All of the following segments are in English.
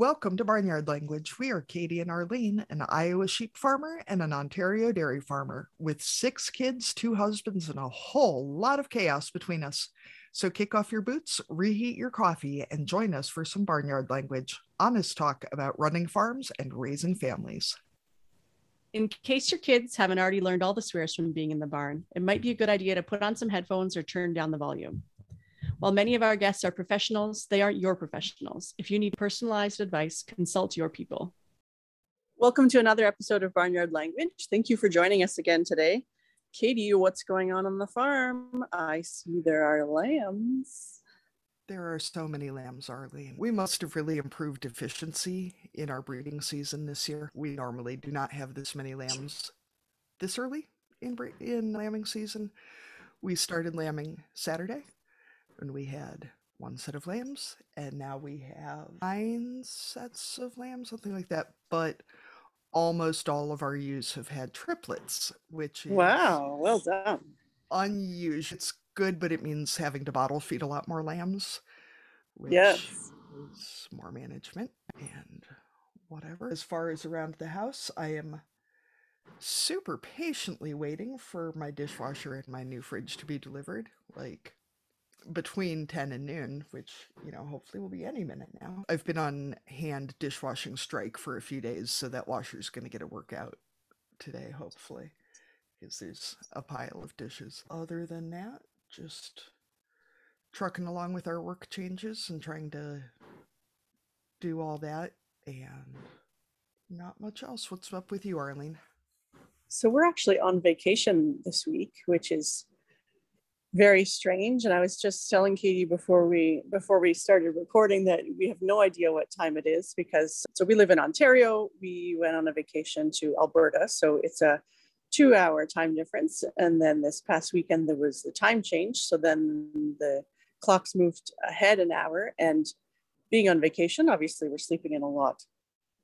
Welcome to Barnyard Language. We are Katie and Arlene, an Iowa sheep farmer and an Ontario dairy farmer, with 6 kids, 2 husbands, and a whole lot of chaos between us. So kick off your boots, reheat your coffee, and join us for some Barnyard Language, honest talk about running farms and raising families. In case your kids haven't already learned all the swears from being in the barn, it might be a good idea to put on some headphones or turn down the volume. While many of our guests are professionals, they aren't your professionals. If you need personalized advice, consult your people. Welcome to another episode of Barnyard Language. Thank you for joining us again today. Katie, what's going on the farm? I see there are lambs. There are so many lambs, Arlene. We must have really improved efficiency in our breeding season this year. We normally do not have this many lambs this early in lambing season. We started lambing Saturday, and we had 1 set of lambs, and now we have 9 sets of lambs, something like that. But almost all of our ewes have had triplets, which is wow, well done. Unusual. It's good, but it means having to bottle feed a lot more lambs, which yes, is more management and whatever. As far as around the house, I am super patiently waiting for my dishwasher and my new fridge to be delivered, like between 10 and noon, which, hopefully will be any minute now. I've been on hand dishwashing strike for a few days, so that washer's going to get a workout today, hopefully, because there's a pile of dishes. Other than that, just trucking along with our work changes and trying to do all that, and not much else. What's up with you, Arlene? So we're actually on vacation this week, which is very strange. And I was just telling Katie before we started recording that we have no idea what time it is, because we live in Ontario. We went on a vacation to Alberta, so it's a 2-hour time difference. And then this past weekend there was the time change, so then the clocks moved ahead an hour. And being on vacation, obviously we're sleeping in a lot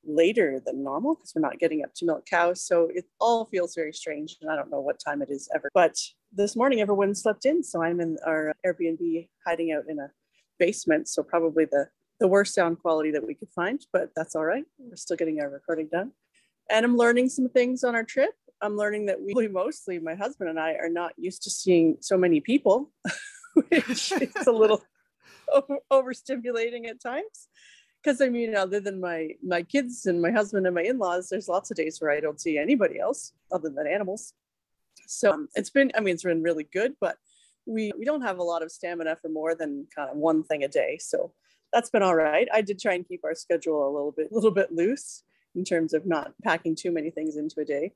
later than normal because we're not getting up to milk cows. So it all feels very strange, and I don't know what time it is ever. But this morning everyone slept in, so I'm in our Airbnb hiding out in a basement, so probably the worst sound quality that we could find, but that's all right. We're still getting our recording done. And I'm learning some things on our trip. I'm learning that mostly my husband and I are not used to seeing so many people, which is a little overstimulating at times. Because other than my kids and my husband and my in-laws, there's lots of days where I don't see anybody else other than animals. So it's been really good, but we don't have a lot of stamina for more than kind of one thing a day. So that's been all right. I did try and keep our schedule a little bit loose in terms of not packing too many things into a day.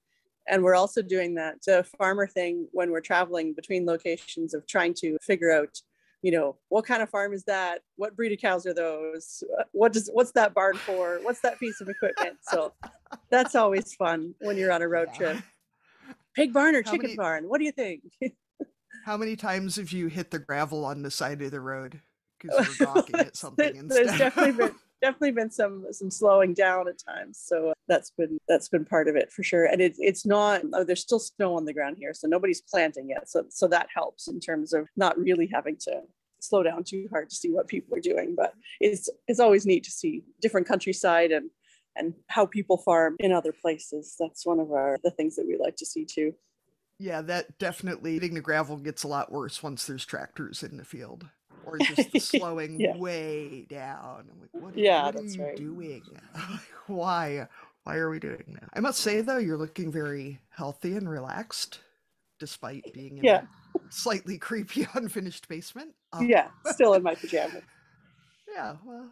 And we're also doing that farmer thing when we're traveling between locations of trying to figure out, what kind of farm is that? What breed of cows are those? What's that barn for? What's that piece of equipment? So that's always fun when you're on a road trip. Pig barn or chicken barn? What do you think? How many times have you hit the gravel on the side of the road because we're gawking at something instead? There's definitely been some slowing down at times. So that's been part of it for sure. And it's not, there's still snow on the ground here, so nobody's planting yet. So that helps in terms of not really having to slow down too hard to see what people are doing. But it's always neat to see different countryside and how people farm in other places. That's one of the things that we like to see too. Yeah, that definitely, hitting the gravel gets a lot worse once there's tractors in the field. Or just the slowing way down. I'm like, what are you doing? Why are we doing that? I must say, though, you're looking very healthy and relaxed, despite being in a slightly creepy, unfinished basement. Still in my pajamas. Yeah, well,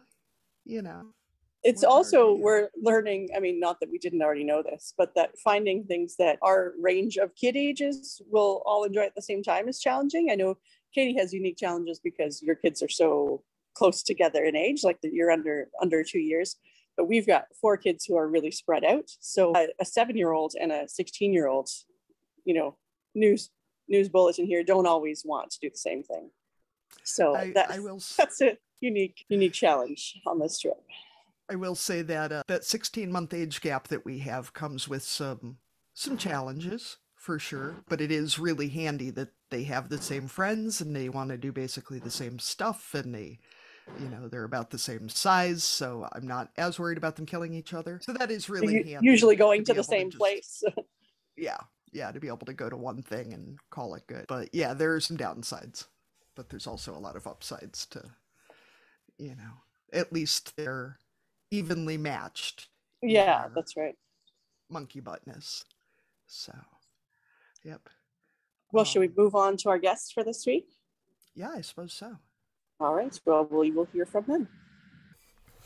It's also, we're learning, not that we didn't already know this, but that finding things that our range of kid ages will all enjoy at the same time is challenging. I know Katie has unique challenges because your kids are so close together in age, like you're under 2 years, but we've got 4 kids who are really spread out. So a 7-year-old and a 16-year-old, news bulletin here don't always want to do the same thing. So that's a unique challenge on this trip. I will say that that 16-month age gap that we have comes with some challenges, for sure, but it is really handy that they have the same friends and they want to do basically the same stuff, and they They're about the same size, so I'm not as worried about them killing each other. So that is really handy. Usually going to to be the able same just, place. yeah, to be able to go to one thing and call it good. But yeah, there are some downsides, but there's also a lot of upsides to, at least they're evenly matched in Yeah, their that's right. monkey buttness. So, yep. Well, should we move on to our guests for this week? Yeah, I suppose so. All right. Well, we will hear from them.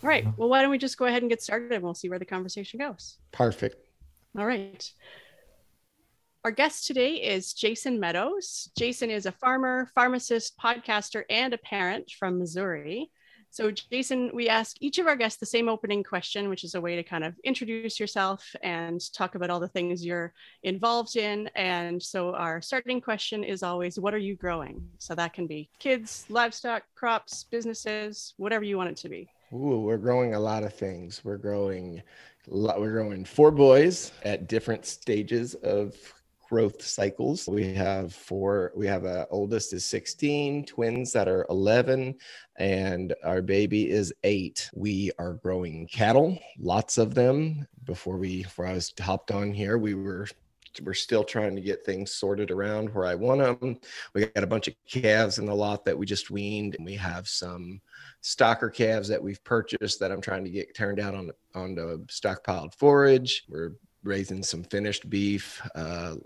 All right. Well, why don't we just go ahead and get started and we'll see where the conversation goes. Perfect. All right. Our guest today is Jason Medows. Jason is a farmer, pharmacist, podcaster, and a parent from Missouri. So Jason, we ask each of our guests the same opening question, which is a way to kind of introduce yourself and talk about all the things you're involved in. And so our starting question is always, what are you growing? So that can be kids, livestock, crops, businesses, whatever you want it to be. Ooh, we're growing a lot of things. We're growing 4 boys at different stages of growth cycles. We have oldest is 16, twins that are 11, and our baby is 8. We are growing cattle, lots of them. Before I was hopped on here, we're still trying to get things sorted around where I want them. We got a bunch of calves in the lot that we just weaned, and we have some stocker calves that we've purchased that I'm trying to get turned out onto stockpiled forage. We're raising some finished beef, a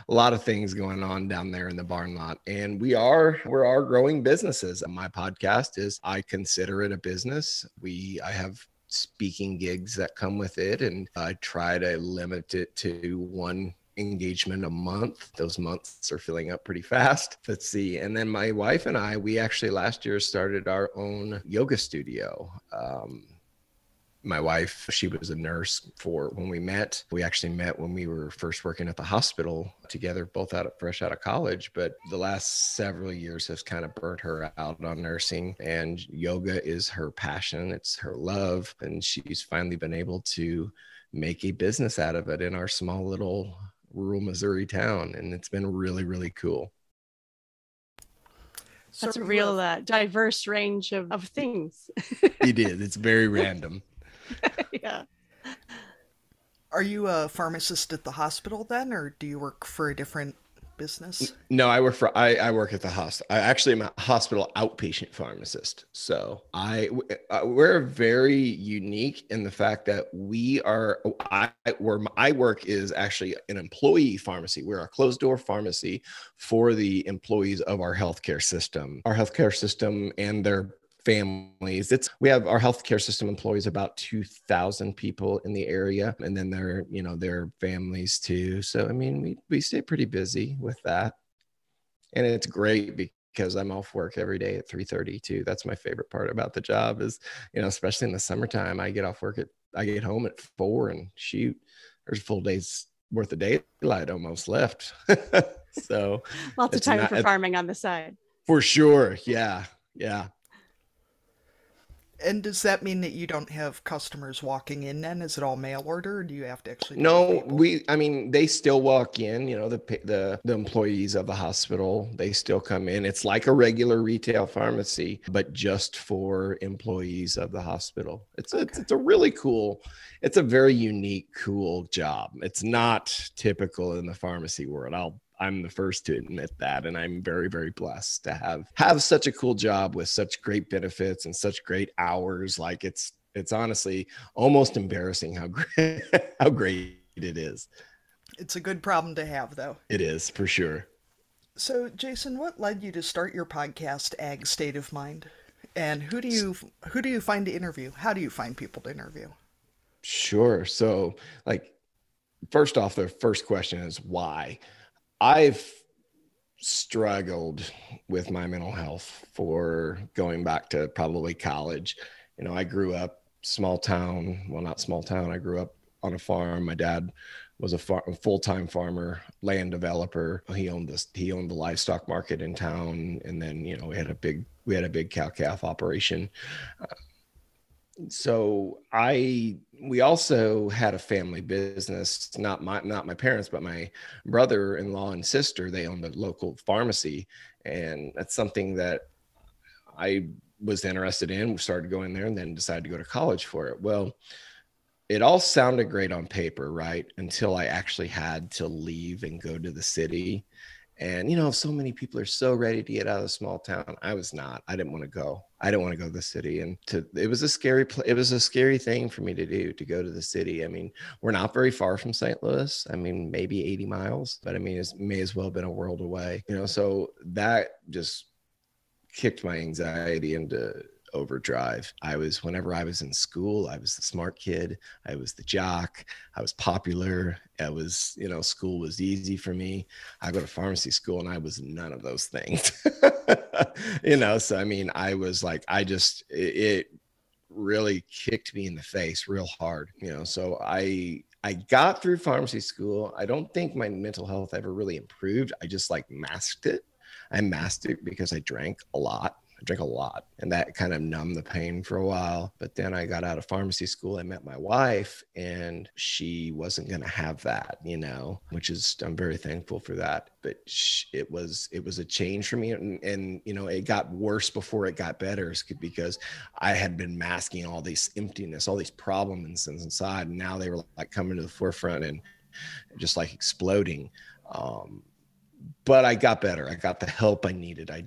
lot of things going on down there in the barn lot. And we are growing businesses. My podcast I consider it a business. I have speaking gigs that come with it, and I try to limit it to one engagement a month. Those months are filling up pretty fast. Let's see. And then my wife and we actually last year started our own yoga studio. My wife, she was a nurse when we met. We actually met when we were first working at the hospital together, both fresh out of college. But the last several years has kind of burnt her out on nursing, and yoga is her passion. It's her love. And she's finally been able to make a business out of it in our small little rural Missouri town. And it's been really, really cool. That's a real diverse range of things. It is. It's very random. Yeah. Are you a pharmacist at the hospital then, or do you work for a different business? No, I work at the hospital. I actually am a hospital outpatient pharmacist. So we're very unique in the fact that where I work is actually an employee pharmacy. We're a closed door pharmacy for the employees of our healthcare system. Our healthcare system and their families. Our healthcare system employs about 2,000 people in the area, and then their families too. So, I mean, we stay pretty busy with that, and it's great because I'm off work every day at 3:30 too. That's my favorite part about the job is, especially in the summertime, I get home at 4 and shoot, there's a full day's worth of daylight almost left. So lots of time for farming on the side. For sure. Yeah. Yeah. And does that mean that you don't have customers walking in then? Is it all mail order, or do you have to actually? No, they still walk in, the employees of the hospital, they still come in. It's like a regular retail pharmacy, but just for employees of the hospital. It's a really cool, it's a very unique, cool job. It's not typical in the pharmacy world. I'm the first to admit that. And I'm very, very blessed to have such a cool job with such great benefits and such great hours. Like it's honestly almost embarrassing how great it is. It's a good problem to have, though. It is, for sure. So, Jason, what led you to start your podcast, Ag State of Mind? And who do you find to interview? How do you find people to interview? Sure. So, first off, the first question is why? I've struggled with my mental health for going back to probably college. I grew up small town. Well, not small town. I grew up on a farm. My dad was a full-time farmer, land developer. He owned the livestock market in town. And then, we had a big cow-calf operation. So we also had a family business, not my parents, but my brother-in-law and sister, they owned a local pharmacy. And that's something that I was interested in, started going there, and then decided to go to college for it. Well, it all sounded great on paper, right? Until I actually had to leave and go to the city. And, so many people are so ready to get out of the small town. I was not. I didn't want to go. I didn't want to go to the city. And it was a scary thing for me to do, to go to the city. I mean, we're not very far from St. Louis. I mean, maybe 80 miles, but I mean, it may as well have been a world away, so that just kicked my anxiety into overdrive. Whenever I was in school, I was the smart kid. I was the jock. I was popular. School was easy for me. I go to pharmacy school and I was none of those things. So I mean, I was like, it really kicked me in the face real hard, so I got through pharmacy school. I don't think my mental health ever really improved. I just masked it. I masked it because I drank a lot. And that kind of numbed the pain for a while. But then I got out of pharmacy school. I met my wife, and she wasn't going to have that, which is, I'm very thankful for that. But it was a change for me. And it got worse before it got better, because I had been masking all this emptiness, all these problems inside. And now they were coming to the forefront and just exploding. But I got better. I got the help I needed. I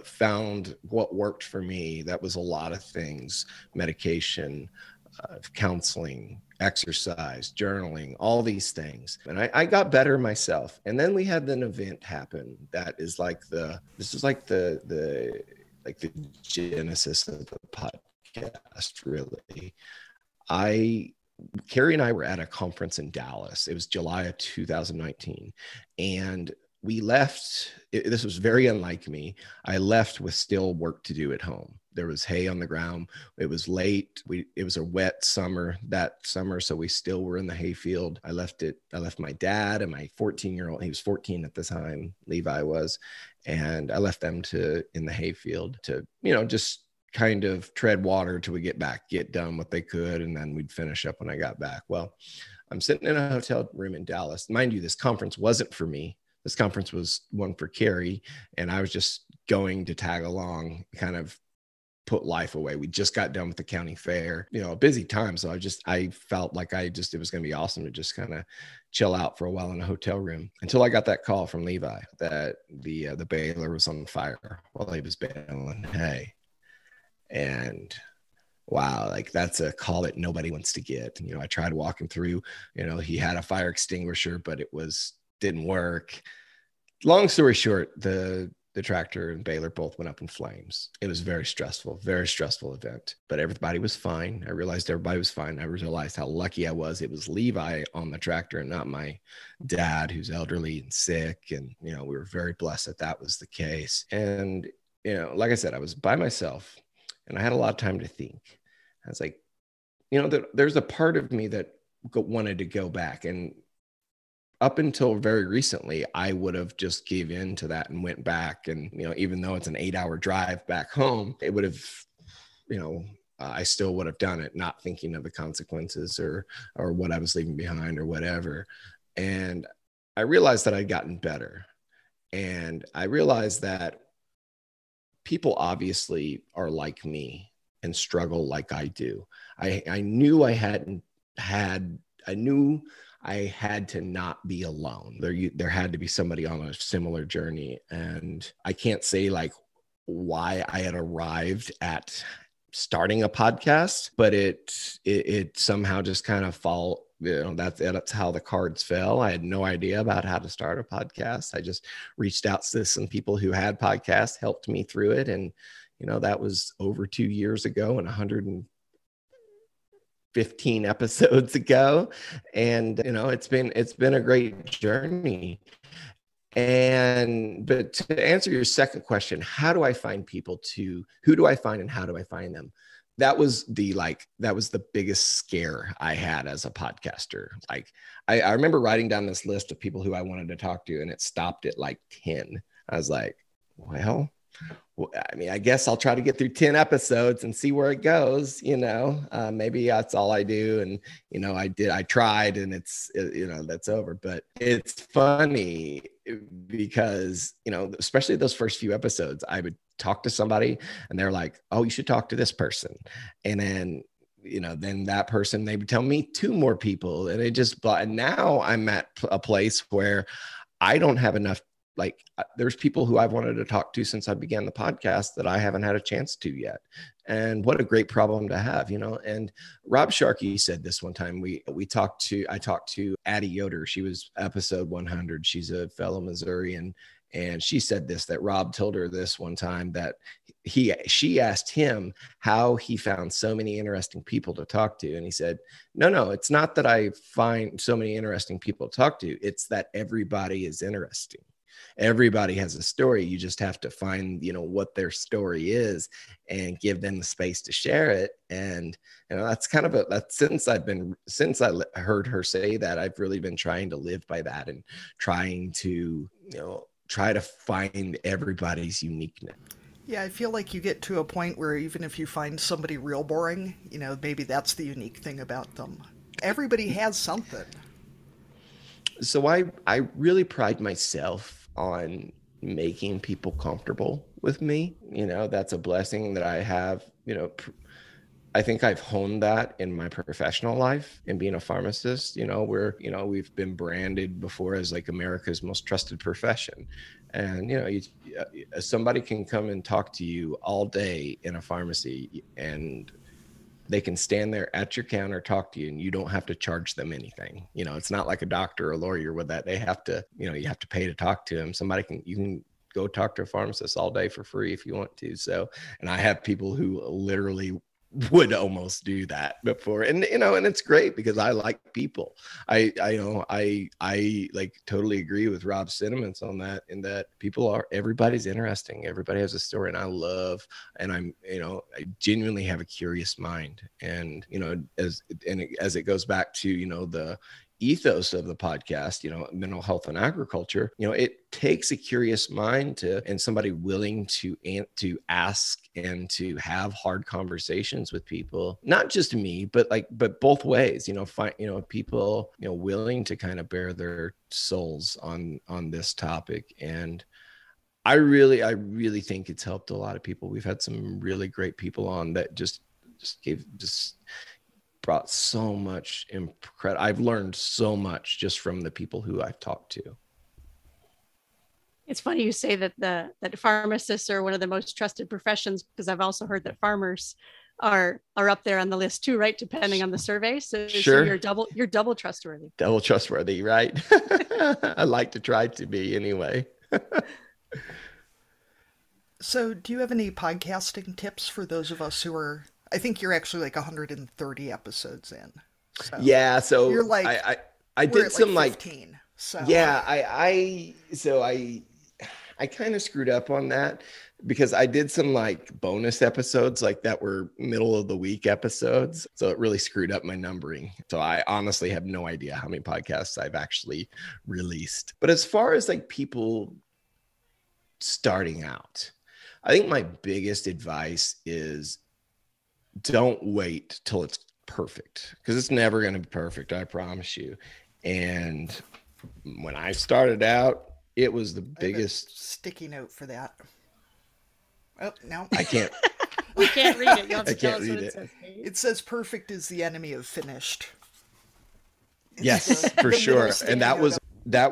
found what worked for me. That was a lot of things: medication, counseling, exercise, journaling, all these things. And I got better myself. And then we had an event happen that is the genesis of the podcast, really. Carrie and I were at a conference in Dallas. It was July of 2019. And we left. This was very unlike me. I left with still work to do at home. There was hay on the ground. It was late. It was a wet summer that summer. So we still were in the hayfield. I left my dad and my 14-year-old. He was 14 at the time. Levi was. And I left them in the hayfield to, just kind of tread water till we get done what they could, and then we'd finish up when I got back. Well, I'm sitting in a hotel room in Dallas. Mind you, this conference wasn't for me. This conference was one for Carrie, and I was just going to tag along, kind of put life away. We just got done with the county fair, a busy time. So I felt like it was going to be awesome to just kind of chill out for a while in a hotel room, until I got that call from Levi that the baler was on fire while he was baling hay. And wow, that's a call that nobody wants to get. I tried walking through, he had a fire extinguisher, but didn't work. Long story short, the tractor and baler both went up in flames. It was very stressful event, but everybody was fine. I realized everybody was fine. I realized how lucky I was. It was Levi on the tractor and not my dad, who's elderly and sick. And, we were very blessed that was the case. And, like I said, I was by myself. And I had a lot of time to think. I was like, there's a part of me that wanted to go back. And up until very recently, I would have just gave in to that and went back. And, even though it's an 8-hour drive back home, it would have, I still would have done it, not thinking of the consequences or what I was leaving behind or whatever. And I realized that I'd gotten better. And I realized that people obviously are like me and struggle like I do. I knew I had to not be alone. There had to be somebody on a similar journey. And I can't say why I had arrived at starting a podcast, but it somehow just kind of that's how the cards fell. I had no idea about how to start a podcast. I just reached out to some people who had podcasts, helped me through it. And, that was over 2 years ago and 115 episodes ago. And, it's been a great journey. But to answer your second question, who do I find and how do I find them? That was the biggest scare I had as a podcaster. I remember writing down this list of people who I wanted to talk to, and it stopped at 10. I was like, well, I guess I'll try to get through 10 episodes and see where it goes. Maybe that's all I do. And, I tried, and that's over. But it's funny. because, you know, especially those first few episodes, I would talk to somebody and they're like, oh, you should talk to this person. And then, you know, then that person, they would tell me 2 more people, and it just, and now I'm at a place where I don't have enough. Like, there's people who I've wanted to talk to since I began the podcast that I haven't had a chance to yet. And what a great problem to have, you know. And Rob Sharkey said this one time. I talked to Addie Yoder. She was episode 100. She's a fellow Missourian. And she said this, that Rob told her this one time, that she asked him how he found so many interesting people to talk to. And he said, no, it's not that I find so many interesting people to talk to. It's that everybody is interesting. Everybody has a story. You just have to find, you know, what their story is and give them the space to share it. And, you know, that's kind of since I heard her say that, I've really been trying to live by that and trying to, you know, try to find everybody's uniqueness. Yeah, I feel like you get to a point where even if you find somebody real boring, you know, maybe that's the unique thing about them. Everybody has something. So I really pride myself on making people comfortable with me. You know, that's a blessing that I have. You know, I think I've honed that in my professional life and being a pharmacist. You know, we've been branded before as like America's most trusted profession. And, you know, somebody can come and talk to you all day in a pharmacy, and they can stand there at your counter, talk to you, and you don't have to charge them anything. You know, it's not like a doctor or a lawyer with that. They have to, you know, you have to pay to talk to them. You can go talk to a pharmacist all day for free if you want to. So, and I have people who literally would almost do that before. And, you know, and it's great because I like people. I like totally agree with Rob's sentiments on that, in that everybody's interesting. Everybody has a story, and I genuinely have a curious mind. And, you know, as it goes back to, you know, the ethos of the podcast, you know, mental health and agriculture, you know, it takes a curious mind and somebody willing to ask and to have hard conversations with people, not just me, but both ways, you know, people, you know, willing to kind of bare their souls on this topic. And I really think it's helped a lot of people. We've had some really great people on that just brought so much I've learned so much just from the people who I've talked to. It's funny you say that pharmacists are one of the most trusted professions, because I've also heard that farmers are up there on the list too, right? Depending on the survey. So, sure. So you're double trustworthy. Double trustworthy, right? I like to try to be anyway. So do you have any podcasting tips for those of us who are, I think you're actually like 130 episodes in. So yeah. So you're like, I did some like 15. So yeah, I kind of screwed up on that because I did some like bonus episodes like that were middle of the week episodes. So it really screwed up my numbering. So I honestly have no idea how many podcasts I've actually released. But as far as like people starting out, I think my biggest advice is don't wait till it's perfect, because it's never going to be perfect. I promise you. And when I started out, it was the biggest sticky note for that. Oh, no. I can't. We can't read it. You'll have to I tell can't us what read it it. says. It says perfect is the enemy of finished. Yes, for sure. And that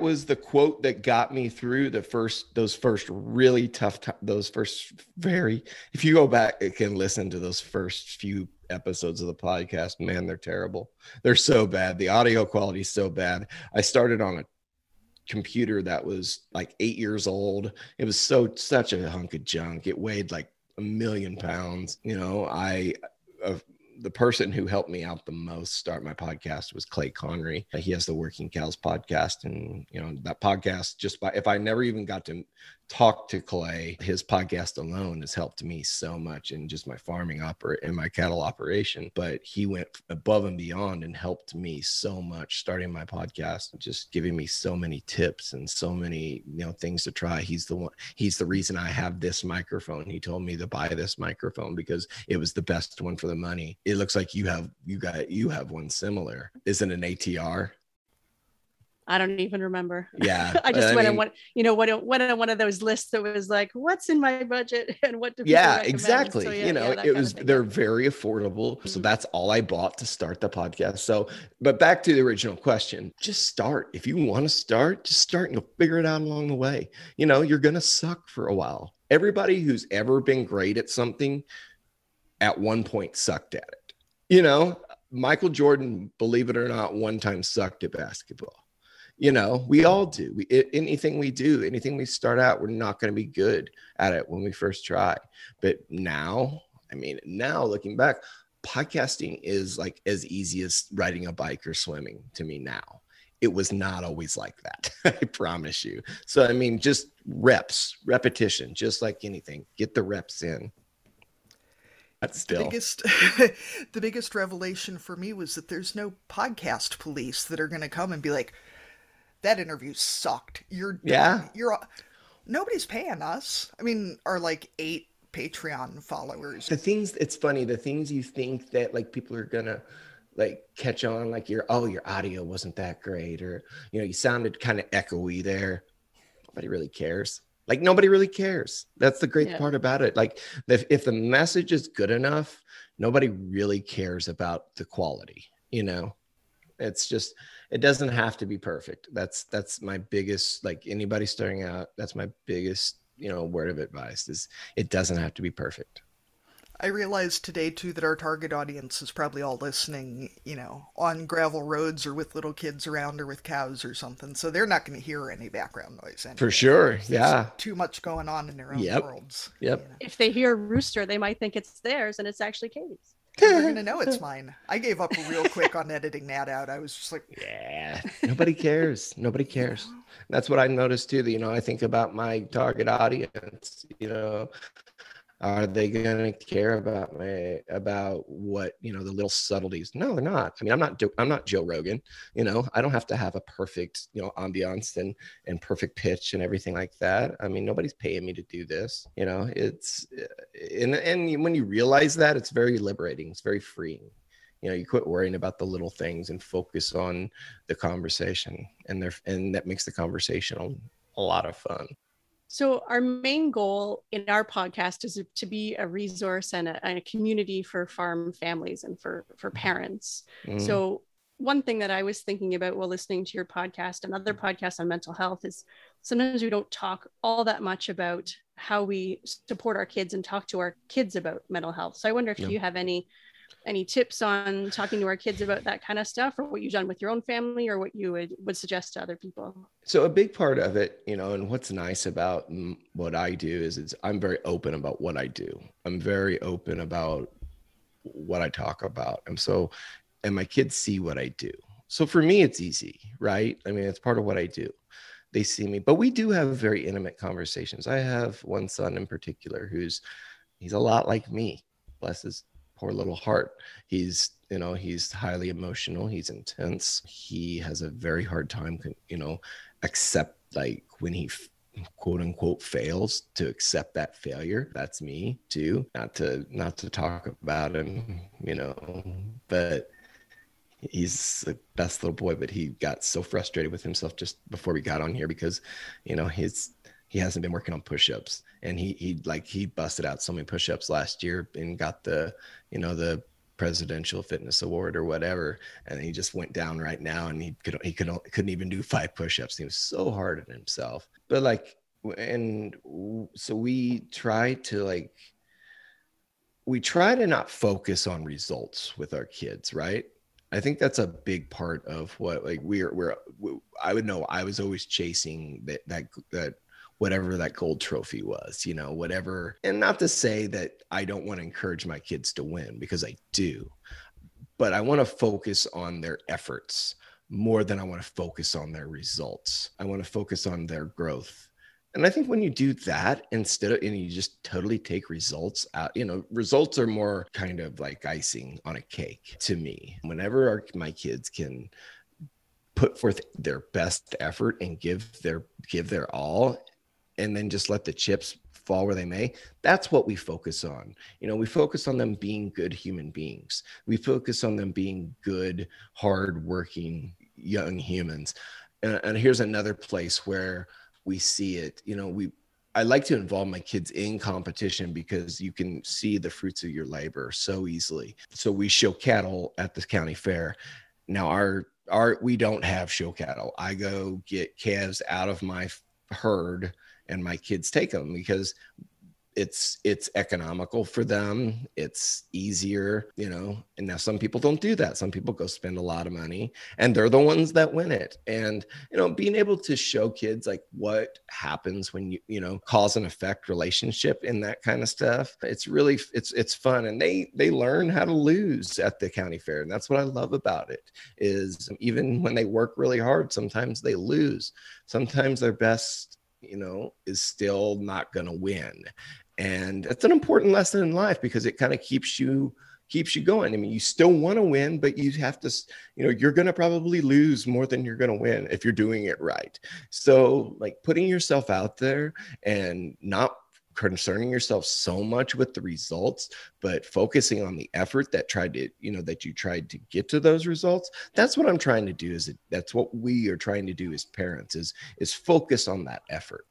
was the quote that got me through those first really tough if you go back and can listen to those first few episodes of the podcast, man, they're terrible. They're so bad. The audio quality is so bad. I started on a computer that was like 8 years old. It was such a hunk of junk. It weighed like 1,000,000 pounds. You know, the person who helped me out the most start my podcast was Clay Connery. He has the Working Cows podcast. And, you know, that podcast, if I never even got to talk to Clay, his podcast alone has helped me so much in just my farming and my cattle operation. But he went above and beyond and helped me so much starting my podcast, just giving me so many tips and so many, you know, things to try. He's the reason I have this microphone. He told me to buy this microphone because it was the best one for the money. It looks like you have one similar. Is it an ATR? I don't even remember. Yeah. I just went on one of those lists that was like, what's in my budget and what do people recommend? Exactly. So, they're very affordable. So that's all I bought to start the podcast. So, but back to the original question, just start. If you want to start, just start and you'll figure it out along the way. You're going to suck for a while. Everybody who's ever been great at something at one point sucked at it. Michael Jordan, believe it or not, one time sucked at basketball. We all do. Anything we start out, we're not going to be good at it when we first try. But now looking back, podcasting is like as easy as riding a bike or swimming to me now. It was not always like that. I promise you. So, just repetition, just like anything, get the reps in. The biggest revelation for me was that there's no podcast police that are going to come and be like, that interview sucked. Nobody's paying us. Our like 8 Patreon followers. It's funny, the things you think that like people are gonna like catch on, like your audio wasn't that great, or you sounded kind of echoey there. Nobody really cares. Like nobody really cares. That's the great part about it. Like if the message is good enough, nobody really cares about the quality. It's just, it doesn't have to be perfect. That's my biggest, like anybody starting out, that's my biggest, word of advice is it doesn't have to be perfect. I realized today too that our target audience is probably all listening, on gravel roads or with little kids around or with cows or something. So they're not going to hear any background noise anyway. For sure. Yeah. Too much going on in their own worlds. Yep. If they hear a rooster, they might think it's theirs and it's actually Katie's. They're going to know it's mine. I gave up real quick on editing that out. I was just like, yeah, nobody cares. Nobody cares. That's what I noticed too. I think about my target audience, are they going to care about what, the little subtleties? No, they're not. I'm not Joe Rogan. I don't have to have a perfect, ambiance and perfect pitch and everything like that. Nobody's paying me to do this. It's, and when you realize that, it's very liberating. It's very freeing. You quit worrying about the little things and focus on the conversation, and that makes the conversation a lot of fun. So our main goal in our podcast is to be a resource and a community for farm families and for parents. So one thing that I was thinking about while listening to your podcast and other podcasts on mental health is sometimes we don't talk all that much about how we support our kids and talk to our kids about mental health. So I wonder if you have any tips on talking to our kids about that kind of stuff, or what you've done with your own family, or what you would suggest to other people. So a big part of it, and what's nice about what I do is I'm very open about what I do. I'm very open about what I talk about. And my kids see what I do. So for me, it's easy, right? It's part of what I do. They see me, but we do have very intimate conversations. I have one son in particular he's a lot like me. Bless his poor little heart. He's highly emotional. He's intense. He has a very hard time, accept, like when he quote unquote fails, to accept that failure. That's me too. Not to talk about him, but he's the best little boy. But he got so frustrated with himself just before we got on here because, he hasn't been working on push-ups, and he busted out so many push-ups last year and got the presidential fitness award or whatever. And he just went down right now, and he couldn't even do 5 push-ups. He was so hard on himself. But so we try to not focus on results with our kids, right? I think that's a big part of what I would know. I was always chasing that whatever that gold trophy was, whatever. And not to say that I don't want to encourage my kids to win, because I do, but I want to focus on their efforts more than I want to focus on their results. I want to focus on their growth. And I think when you do that, and you just totally take results out, results are more kind of like icing on a cake to me. Whenever my kids can put forth their best effort and give their all, and then just let the chips fall where they may, that's what we focus on. We focus on them being good human beings. We focus on them being good, hardworking young humans. and here's another place where we see it. I like to involve my kids in competition because you can see the fruits of your labor so easily. So we show cattle at the county fair. Now we don't have show cattle. I go get calves out of my herd and my kids take them because it's economical for them. It's easier, and now some people don't do that. Some people go spend a lot of money and they're the ones that win it. And, being able to show kids like what happens when you cause and effect relationship and that kind of stuff. It's really, it's fun. And they learn how to lose at the county fair. And that's what I love about it is even when they work really hard, sometimes they lose. Sometimes their best, is still not going to win. And it's an important lesson in life because it kind of keeps you going. I mean, you still want to win, but you have to, you're going to probably lose more than you're going to win if you're doing it right. So like putting yourself out there and not concerning yourself so much with the results, but focusing on the effort that you tried to get to those results. That's what I'm trying to do. That's what we are trying to do as parents is focus on that effort.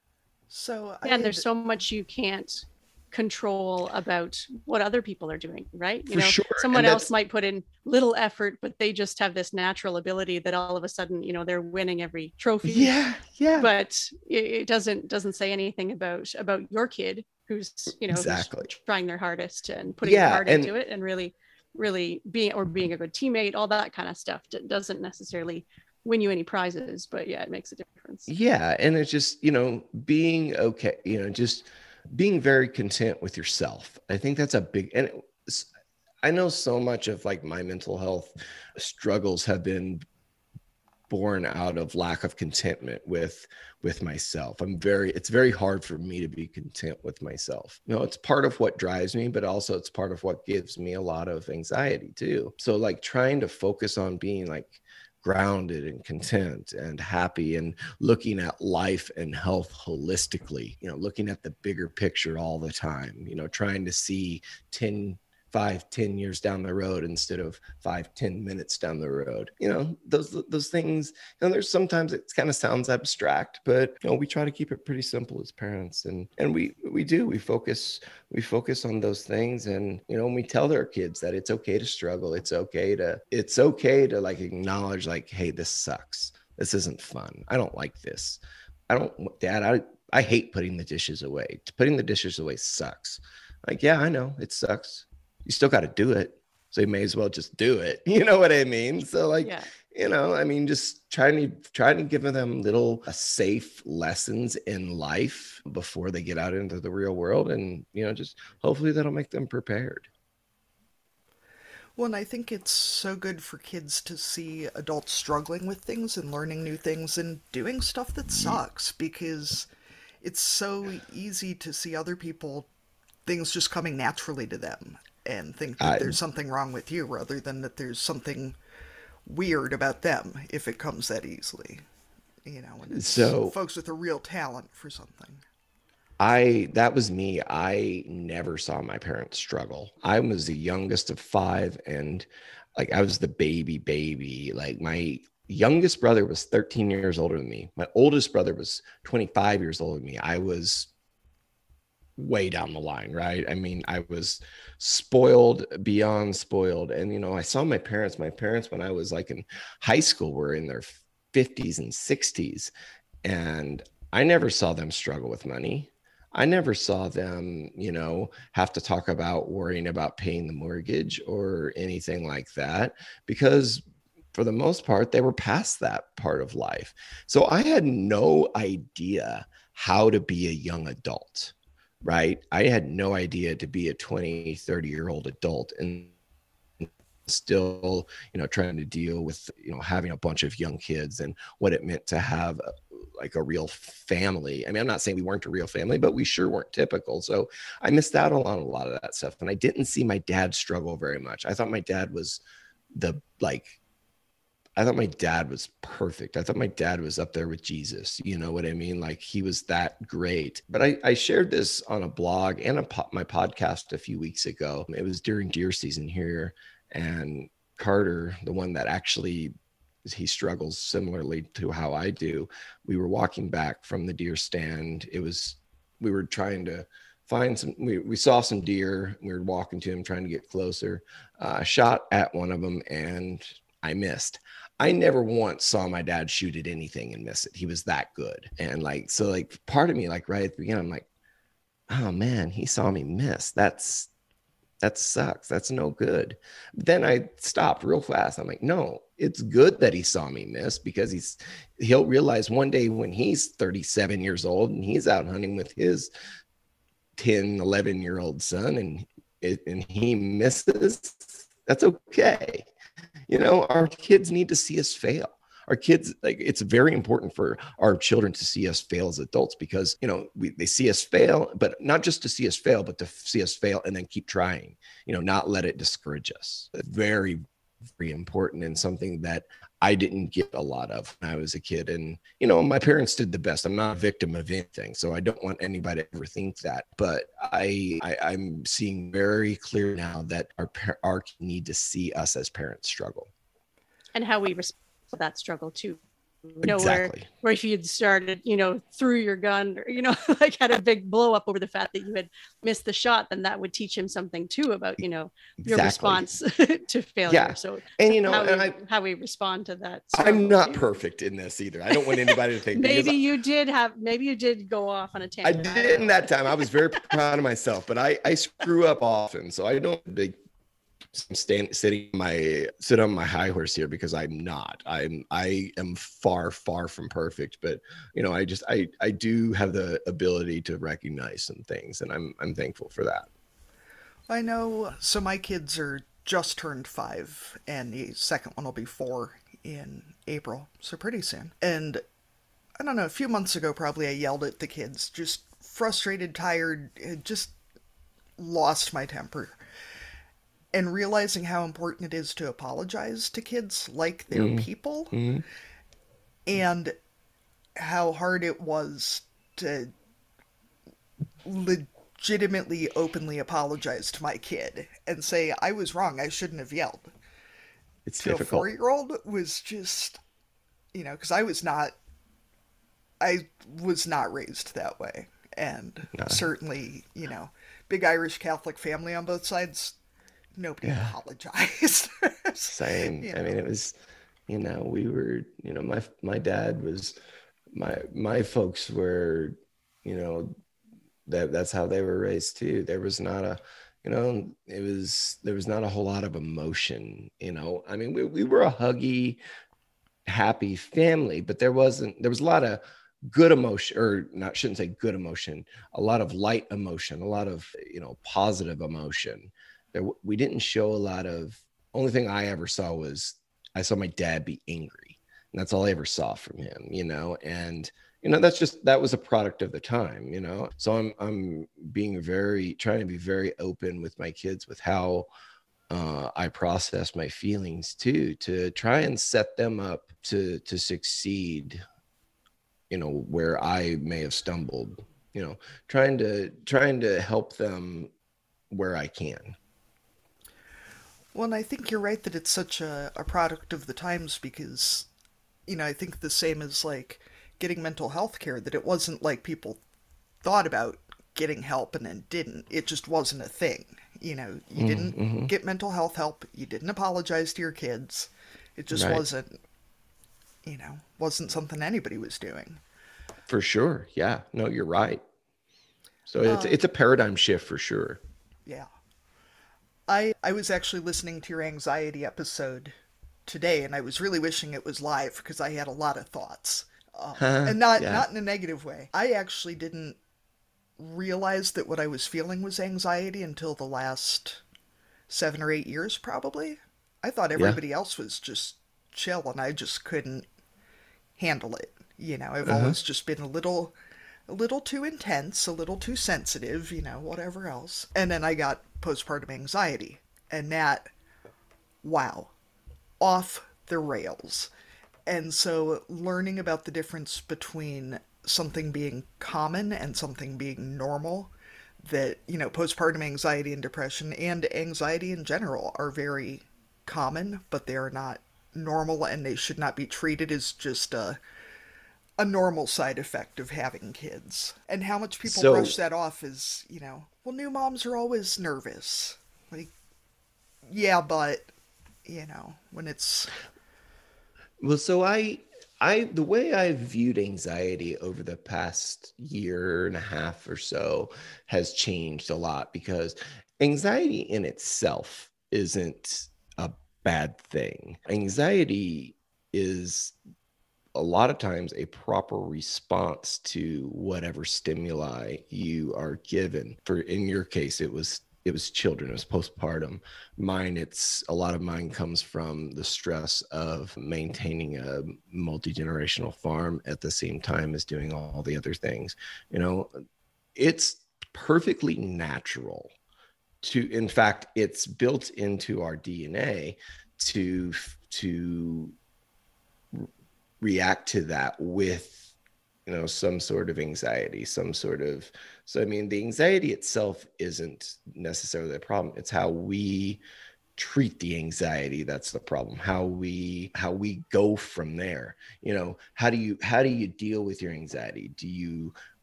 So and there's so much you can't control about what other people are doing, right? Sure. Someone else might put in little effort, but they just have this natural ability that all of a sudden, they're winning every trophy. Yeah. But it doesn't say anything about your kid who's, exactly who's trying their hardest and putting their heart into it and really being a good teammate, all that kind of stuff. It doesn't necessarily win you any prizes, but it makes a difference. Yeah. And it's just, being okay, just being very content with yourself. I think that's a big, and I know so much of like my mental health struggles have been born out of lack of contentment with myself. It's very hard for me to be content with myself. It's part of what drives me, but also it's part of what gives me a lot of anxiety too. So like trying to focus on being like grounded and content and happy and looking at life and health holistically, looking at the bigger picture all the time, trying to see 10 years down the road instead of 5-10 minutes down the road. Those things, there's sometimes it kind of sounds abstract, but we try to keep it pretty simple as parents. And we focus on those things. And, we tell our kids that it's okay to struggle. It's okay to like acknowledge like, hey, this sucks. This isn't fun. I don't like this. I hate putting the dishes away. Putting the dishes away sucks. Like, yeah, I know it sucks. You still got to do it. So you may as well just do it. You know what I mean? So like, just trying to give them little safe lessons in life before they get out into the real world. And, just hopefully that'll make them prepared. Well, and I think it's so good for kids to see adults struggling with things and learning new things and doing stuff that sucks because it's so easy to see other people, things just coming naturally to them and think that there's something wrong with you rather than that there's something weird about them if it comes that easily. And it's so folks with a real talent for something. That was me. I never saw my parents struggle. I was the youngest of 5 and like I was the baby. Like my youngest brother was 13 years older than me. My oldest brother was 25 years older than me. I was way down the line, right? I mean, I was spoiled beyond spoiled. And, I saw my parents when I was like in high school were in their 50s and 60s. And I never saw them struggle with money. I never saw them, have to talk about worrying about paying the mortgage or anything like that, because for the most part, they were past that part of life. So I had no idea how to be a young adult. Right. I had no idea to be a 20, 30-year-old adult and still, trying to deal with, having a bunch of young kids and what it meant to have like a real family. I mean, I'm not saying we weren't a real family, but we sure weren't typical. So I missed out on a lot of that stuff. And I didn't see my dad struggle very much. I thought my dad was I thought my dad was perfect. I thought my dad was up there with Jesus. You know what I mean? Like he was that great. But I shared this on a blog and my podcast a few weeks ago. It was during deer season here. And Carter, the one that actually he struggles similarly to how I do. We were walking back from the deer stand. We were trying to find some, we saw some deer. We were walking to him, trying to get closer. Shot at one of them and I missed. I never once saw my dad shoot at anything and miss it. He was that good. And like, so like part of me, like right at the beginning, I'm like, oh man, he saw me miss. That sucks. That's no good. But then I stopped real fast. I'm like, no, it's good that he saw me miss, because he'll realize one day when he's 37 years old and he's out hunting with his 10, 11-year-old son and he misses, that's okay. Our kids need to see us fail. Our kids, like, it's very important for our children to see us fail as adults, because they see us fail, but not just to see us fail, but to see us fail and then keep trying, not let it discourage us. Very, very important, and something that I didn't get a lot of when I was a kid. And my parents did the best. I'm not a victim of anything, so I don't want anybody to ever think that, but I'm seeing very clear now that our kids need to see us as parents struggle, and how we respond to that struggle too. Exactly. Where if you'd started, threw your gun, or, like had a big blow up over the fact that you had missed the shot, then that would teach him something too about, your response to failure. Yeah. So, and how we respond to that. I'm not perfect in this either. I don't want anybody to think maybe you did go off on a tangent. I did in that time. I was very proud of myself, but I screw up often. So I don't sit on my high horse here, because I'm not. I am far from perfect, but I do have the ability to recognize some things, and I'm thankful for that. I know. So my kids are just turned 5, and the second one will be 4 in April, so pretty soon. And I don't know, a few months ago probably I yelled at the kids, just frustrated, tired, just lost my temper. And realizing how important it is to apologize to kids like they're people, and how hard it was to legitimately, openly apologize to my kid and say, I was wrong, I shouldn't have yelled. It's to difficult. A 4-year-old was just, because I was not raised that way. And certainly, big Irish Catholic family on both sides, nobody apologized. Same. I mean, it was, we were, my dad was, my folks were, that's how they were raised too. There was not a, there was not a whole lot of emotion, I mean, we were a huggy, happy family, but there was a lot of good emotion, or not, shouldn't say good emotion, a lot of light emotion, a lot of, positive emotion. We didn't show a lot of, only thing I ever saw was I saw my dad be angry, and that's all I ever saw from him, and, that was a product of the time, so I'm trying to be very open with my kids with how I process my feelings too, to try and set them up to succeed, where I may have stumbled, trying to help them where I can. Well, and I think you're right that it's such a product of the times, because, I think the same as like getting mental health care, that it wasn't like people thought about getting help and then didn't. It just wasn't a thing. You didn't get mental health help. You didn't apologize to your kids. It just wasn't something anybody was doing. For sure. Yeah. No, you're right. So it's a paradigm shift for sure. Yeah. I was actually listening to your anxiety episode today, and I was really wishing it was live, because I had a lot of thoughts, and not in a negative way. I actually didn't realize that what I was feeling was anxiety until the last 7 or 8 years, probably. I thought everybody else was just chill, and I just couldn't handle it. I've always just been a little too intense, a little too sensitive, whatever else. And then I got postpartum anxiety, and that, wow, off the rails. And so learning about the difference between something being common and something being normal, that, postpartum anxiety and depression and anxiety in general are very common, but they are not normal and they should not be treated as just a normal side effect of having kids. And how much people brush So, that off as, well, new moms are always nervous. Like, yeah, but, when it's. so the way I've viewed anxiety over the past year and a half or so has changed a lot, because anxiety in itself isn't a bad thing. Anxiety is a lot of times a proper response to whatever stimuli you are given. For in your case, it was children, it was postpartum. A lot of mine comes from the stress of maintaining a multi-generational farm at the same time as doing all the other things. It's perfectly natural to, in fact, it's built into our DNA to react to that with some sort of anxiety, so I mean, the anxiety itself isn't necessarily the problem. It's how we treat the anxiety that's the problem. How we go from there. How do you deal with your anxiety?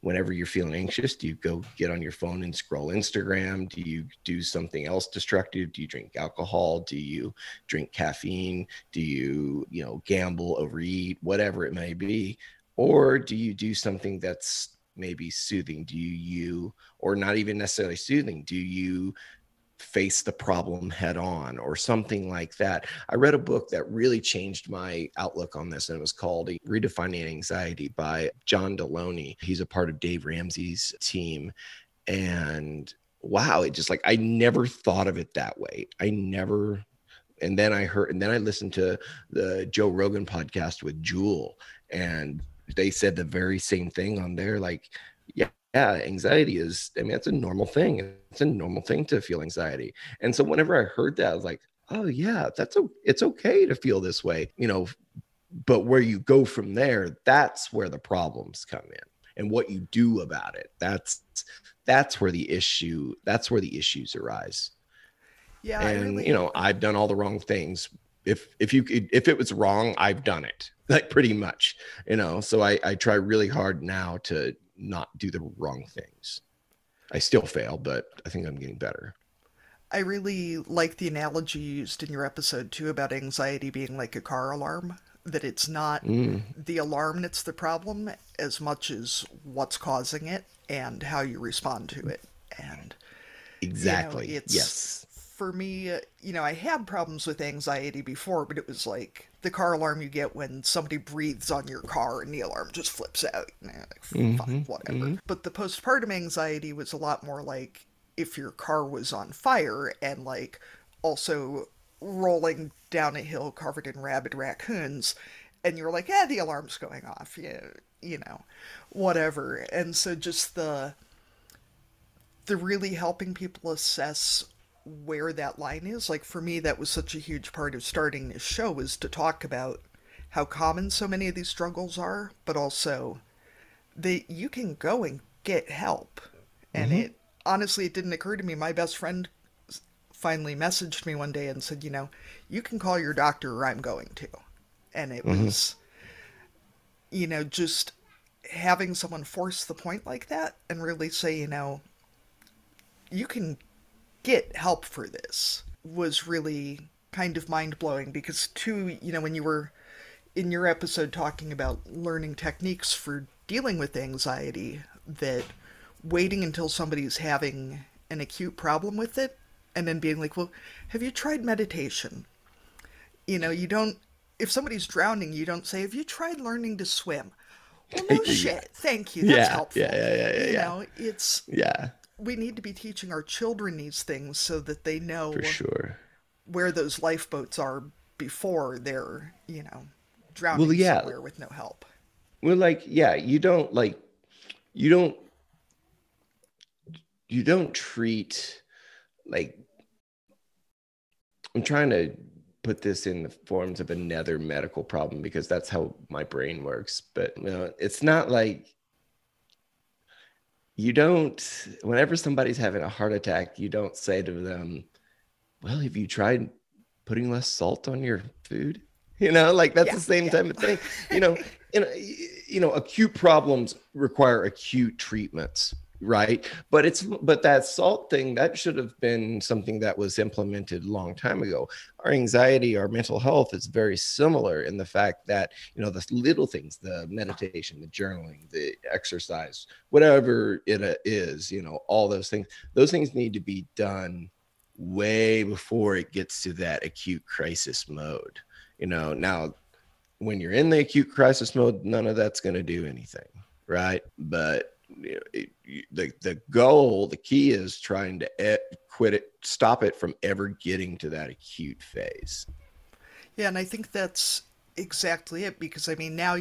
Whenever you're feeling anxious, do you go get on your phone and scroll Instagram? Do you do something else destructive? Do you drink alcohol? Do you drink caffeine? Do you gamble, overeat, whatever it may be? Or do you do something that's maybe soothing? Or not even necessarily soothing, do you face the problem head on or something like that? I read a book that really changed my outlook on this, and it was called Redefining Anxiety by John Deloney. He's a part of Dave Ramsey's team. And wow, it just, like, I never thought of it that way. And then I listened to the Joe Rogan podcast with Jewel, and they said the very same thing on there. Like, yeah, anxiety is, I mean, it's a normal thing. It's a normal thing to feel anxiety. And so whenever I heard that, I was like, oh yeah, it's okay to feel this way, but where you go from there, that's where the problems come in, and what you do about it. That's where the issues arise. Yeah, And I've done all the wrong things. If it was wrong, I've done it, like, pretty much. So I try really hard now to not do the wrong things. I still fail, but I think I'm getting better. I really like the analogy used in your episode too about anxiety being like a car alarm, that it's not the alarm that's the problem as much as what's causing it and how you respond to it. And Exactly. it's, Yes. for me, I had problems with anxiety before, but it was like the car alarm you get when somebody breathes on your car and the alarm just flips out. Fine, whatever. But the postpartum anxiety was a lot more like if your car was on fire and, like, also rolling down a hill covered in rabid raccoons, and you're like, the alarm's going off. Yeah, whatever. And so just the really helping people assess where that line is. Like, for me, that was such a huge part of starting this show, was to talk about how common so many of these struggles are, but also that you can go and get help. And it honestly, it didn't occur to me. My best friend finally messaged me one day and said, you can call your doctor, or I'm going to. And it was, just having someone force the point like that and really say, you can get help for this, was really kind of mind-blowing. Because too, when you were in your episode talking about learning techniques for dealing with anxiety, that waiting until somebody's having an acute problem with it and then being like, well, have you tried meditation? You don't, if somebody's drowning, you don't say, have you tried learning to swim? Well, no shit, thank you, that's helpful. It's, we need to be teaching our children these things so that they know For sure. where those lifeboats are before they're, drowning somewhere with no help. Well, you don't treat, like, I'm trying to put this in the forms of another medical problem because that's how my brain works. But it's not like whenever somebody's having a heart attack, you don't say to them, well, have you tried putting less salt on your food? Like that's Yeah, the same yeah. type of thing, you know, and acute problems require acute treatments, right? But that salt thing, that should have been something that was implemented a long time ago. Our anxiety, our mental health is very similar in the fact that, the little things, the meditation, the journaling, the exercise, whatever it is, all those things need to be done way before it gets to that acute crisis mode. Now when you're in the acute crisis mode, none of that's going to do anything, right? But the goal, the key is trying to quit it, stop it from ever getting to that acute phase. Yeah, and I think that's exactly it, because I mean, now,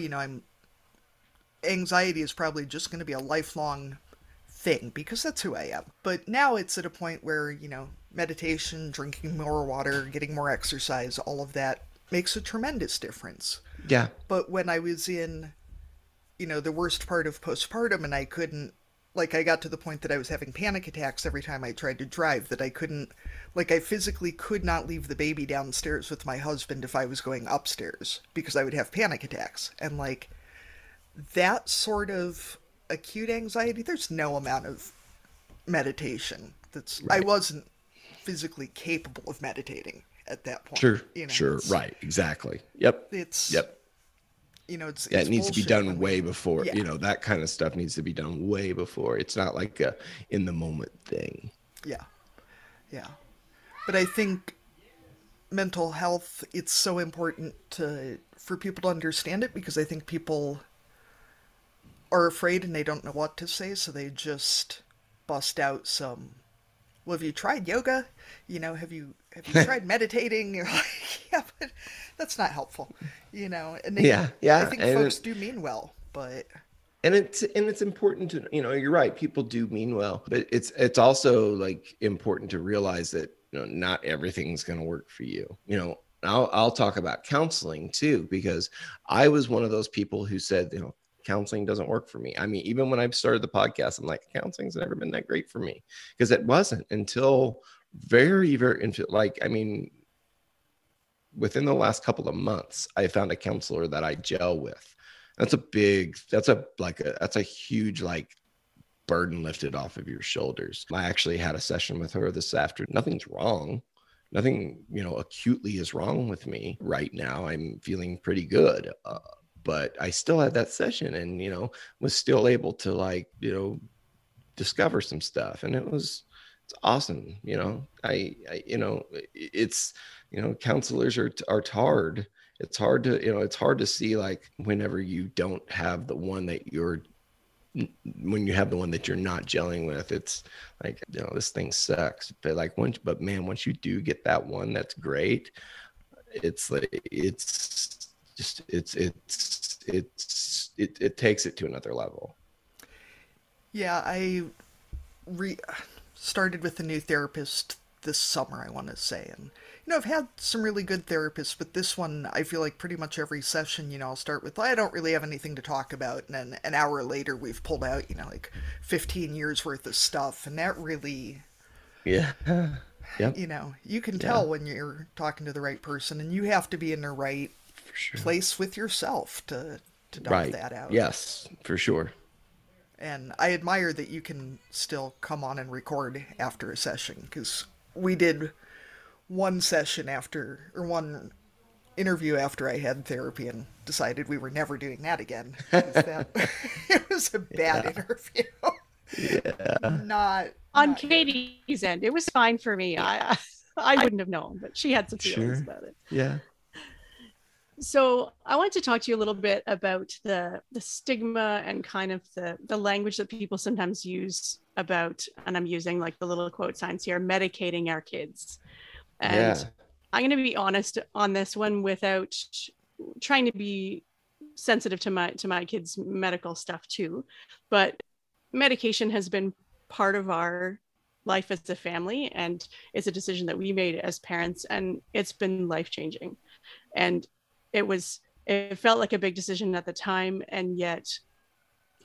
anxiety is probably just going to be a lifelong thing because that's who I am. But now it's at a point where, meditation, drinking more water, getting more exercise, all of that makes a tremendous difference. Yeah. But when I was in, the worst part of postpartum, and I couldn't, like, I got to the point that I was having panic attacks every time I tried to drive, that I couldn't, like, I physically could not leave the baby downstairs with my husband if I was going upstairs because I would have panic attacks. And, like, that sort of acute anxiety, there's no amount of meditation that's, right. I wasn't physically capable of meditating at that point. Sure. Right. Exactly. Yep. It's it needs to be done way before. Yeah. That kind of stuff needs to be done way before. It's not like a in the moment thing. Yeah. But I think mental health, it's so important for people to understand it, because I think people are afraid and they don't know what to say, so they just bust out some, well, have you tried yoga? Have you tried meditating? You're like, yeah, but that's not helpful. And I think folks do mean well, but it's important to, you're right, people do mean well, but it's also like important to realize that not everything's going to work for you. I'll talk about counseling too, because I was one of those people who said, counseling doesn't work for me. I mean, even when I started the podcast, I'm like, counseling's never been that great for me, because it wasn't until very, very, within the last couple of months, I found a counselor that I gel with. That's a huge, like, burden lifted off of your shoulders. I actually had a session with her this afternoon. Nothing's wrong. Nothing, acutely is wrong with me right now. I'm feeling pretty good. But I still had that session and, was still able to, discover some stuff. And it's awesome. It's, counselors are hard. It's hard to see, like, whenever you don't have the one when you have the one that you're not gelling with, it's like, this thing sucks. But once you do get that one that's great, it's like, it takes it to another level. Yeah, I started with a new therapist this summer, I want to say, and I've had some really good therapists, but this one, I feel like pretty much every session, I'll start with, I don't really have anything to talk about, and then an hour later we've pulled out, like 15 years worth of stuff, and that really, yep. You can tell when you're talking to the right person, and you have to be in the right place with yourself to dump that out. Yes, for sure. And I admire that you can still come on and record after a session, because we did one interview after I had therapy and decided we were never doing that again. It was a bad interview. Yeah. Not Katie's end. It was fine for me. I wouldn't have known, but she had some feelings about it. Yeah. So I wanted to talk to you a little bit about the stigma and kind of the language that people sometimes use about, and I'm using like the little quote signs here, medicating our kids. And I'm going to be honest on this one without trying to be sensitive to my kids' medical stuff too. But medication has been part of our life as a family, and it's a decision that we made as parents, and it's been life-changing. And it felt like a big decision at the time, and yet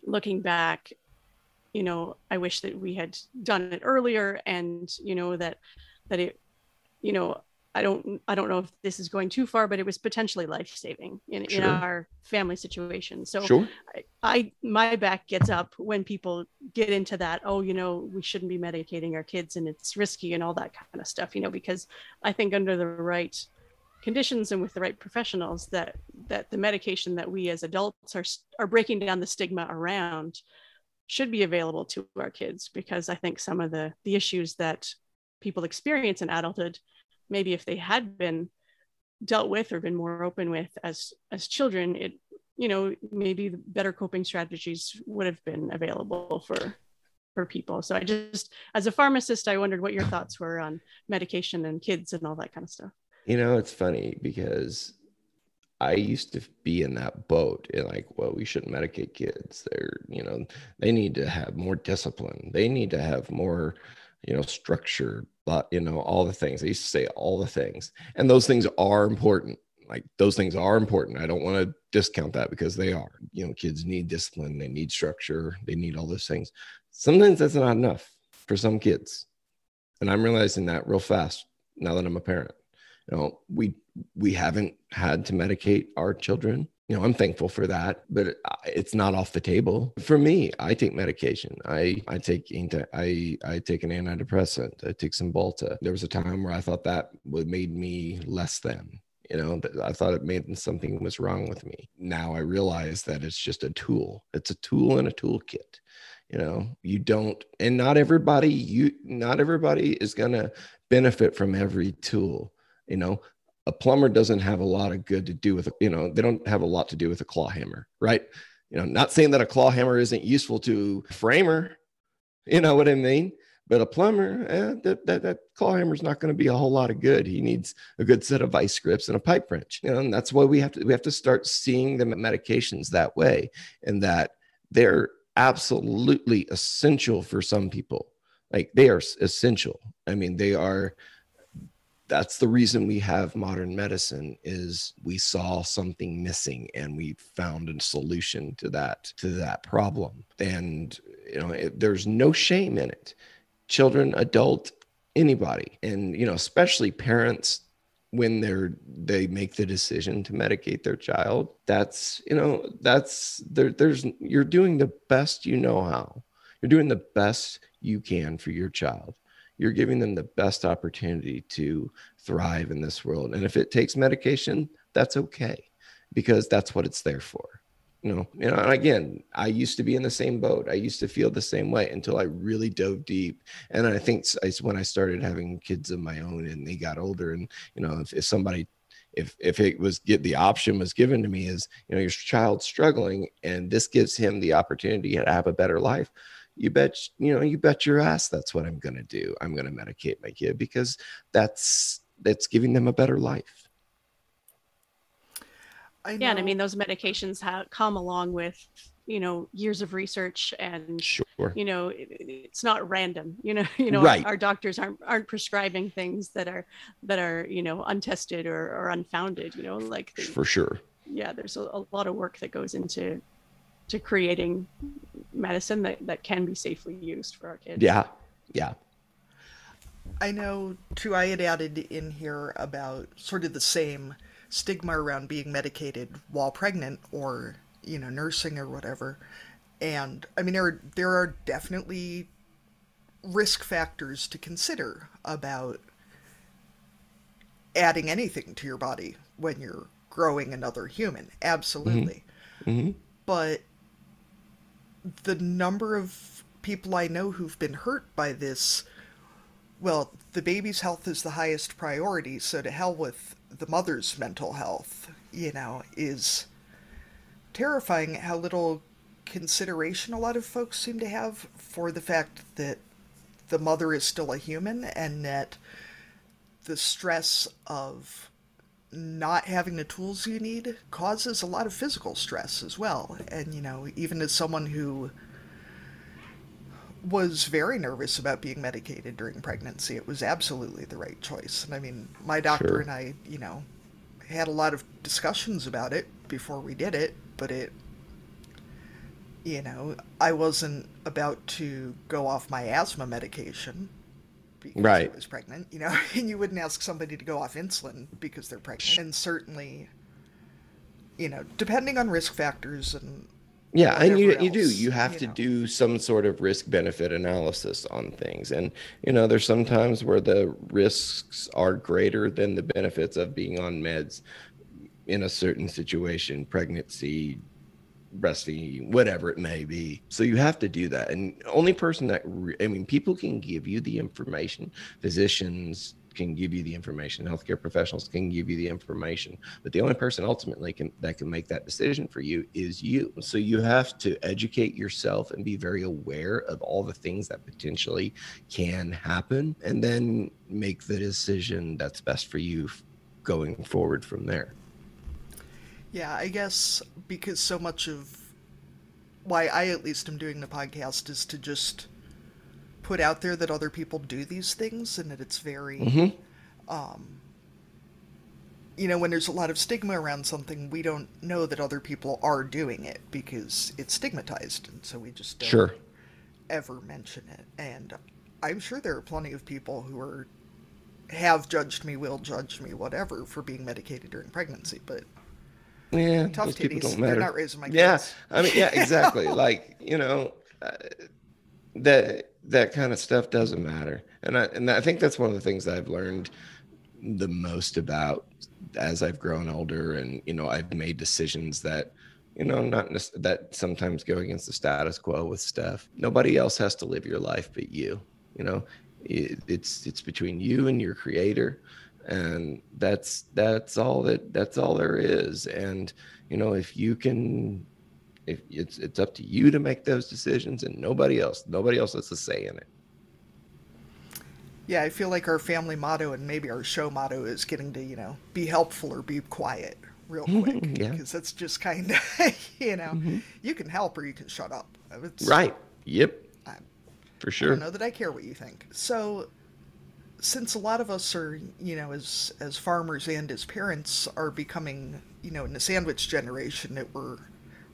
looking back, I wish that we had done it earlier, and that it, I don't know if this is going too far, but it was potentially life-saving in Sure. our family situation. So Sure. my back gets up when people get into that, oh, we shouldn't be medicating our kids and it's risky and all that kind of stuff, because I think under the right conditions and with the right professionals, that the medication that we as adults are breaking down the stigma around should be available to our kids, because I think some of the issues that people experience in adulthood, maybe if they had been dealt with or been more open with as children, it maybe the better coping strategies would have been available for people. So I just, as a pharmacist, I wondered what your thoughts were on medication and kids and all that kind of stuff. It's funny because I used to be in that boat and like, well, we shouldn't medicate kids. They need to have more discipline. They need to have more, structure, but, all the things. I used to say all the things, and those things are important. Like those things are important. I don't want to discount that, because they are, kids need discipline. They need structure. They need all those things. Sometimes that's not enough for some kids. And I'm realizing that real fast now that I'm a parent. We haven't had to medicate our children. I'm thankful for that, but it's not off the table. For me, I take medication. I take an antidepressant. I take Cymbalta. There was a time where I thought that made me less than. I thought it made something was wrong with me. Now I realize that it's just a tool. It's a tool in a toolkit. You don't, and not everybody is going to benefit from every tool. A plumber doesn't have a lot of good to do with, they don't have a lot to do with a claw hammer, right? Not saying that a claw hammer isn't useful to a framer, you know what I mean? But a plumber, that claw hammer is not going to be a whole lot of good. He needs a good set of vice grips and a pipe wrench. And that's why we have to start seeing the medications that way, and that they're absolutely essential for some people. Like they are essential. I mean, they are. That's the reason we have modern medicine, is we saw something missing and we found a solution to that problem. And there's no shame in it. Children, adult, anybody, and especially parents, when they make the decision to medicate their child, you're doing the best how. You're doing the best you can for your child. You're giving them the best opportunity to thrive in this world. And if it takes medication, that's okay, because that's what it's there for. And again, I used to be in the same boat. I used to feel the same way until I really dove deep. And I think when I started having kids of my own and they got older, and, if the option was given to me is, your child's struggling and this gives him the opportunity to have a better life, you bet your ass that's what I'm going to do. I'm going to medicate my kid, because that's giving them a better life. Yeah, and I mean, those medications come along with, years of research, and sure, it's not random. Right. Our doctors aren't prescribing things that are untested or unfounded. For sure. Yeah, there's a lot of work that goes into creating medicine that can be safely used for our kids. Yeah. I know too, I had added in here about sort of the same stigma around being medicated while pregnant, or, nursing or whatever. And I mean, there are definitely risk factors to consider about adding anything to your body when you're growing another human. Absolutely. Mm-hmm. But the number of people I know who've been hurt by this, well, the baby's health is the highest priority, so to hell with the mother's mental health, is terrifying how little consideration a lot of folks seem to have for the fact that the mother is still a human, and that the stress of not having the tools you need causes a lot of physical stress as well. And, even as someone who was very nervous about being medicated during pregnancy, it was absolutely the right choice. And I mean, my doctor Sure. and I, had a lot of discussions about it before we did it, but I wasn't about to go off my asthma medication because I Right. was pregnant, you know, and you wouldn't ask somebody to go off insulin because they're pregnant. And certainly, you know, depending on risk factors and Yeah, and whatever you else, have you to know. do some sort of risk benefit analysis on things. And there's some times where the risks are greater than the benefits of being on meds in a certain situation, pregnancy, breastfeeding, whatever it may be. So you have to do that. And only person that people can give you the information, physicians can give you the information, healthcare professionals can give you the information, but the only person ultimately that can make that decision for you is you. So you have to educate yourself and be very aware of all the things that potentially can happen, and then make the decision that's best for you going forward from there. Yeah, I guess because so much of why I at least am doing the podcast is to just put out there that other people do these things, and that it's very, Mm-hmm. you know, when there's a lot of stigma around something, we don't know that other people are doing it because it's stigmatized, and so we just don't Sure. ever mention it. And I'm sure there are plenty of people who have judged me, will judge me, whatever, for being medicated during pregnancy, but Yeah, tough those people titties, don't they're matter. not raising my Yeah, kids. I mean, yeah, exactly. Like, uh, that kind of stuff doesn't matter. And I think that's one of the things that I've learned the most about as I've grown older, and I've made decisions that not that sometimes go against the status quo with stuff. Nobody else has to live your life but you. you know it's between you and your creator, and that's all there is. And if you can, if it's up to you to make those decisions, and nobody else has a say in it. Yeah, I feel like our family motto and maybe our show motto is getting to, be helpful or be quiet real quick. Yeah. Because that's just kind of, Hmm. you can help or you can shut up. Right. Yep. I, For I don't sure. know that I care what you think. So, since a lot of us are, as farmers and as parents are becoming, in the sandwich generation that we're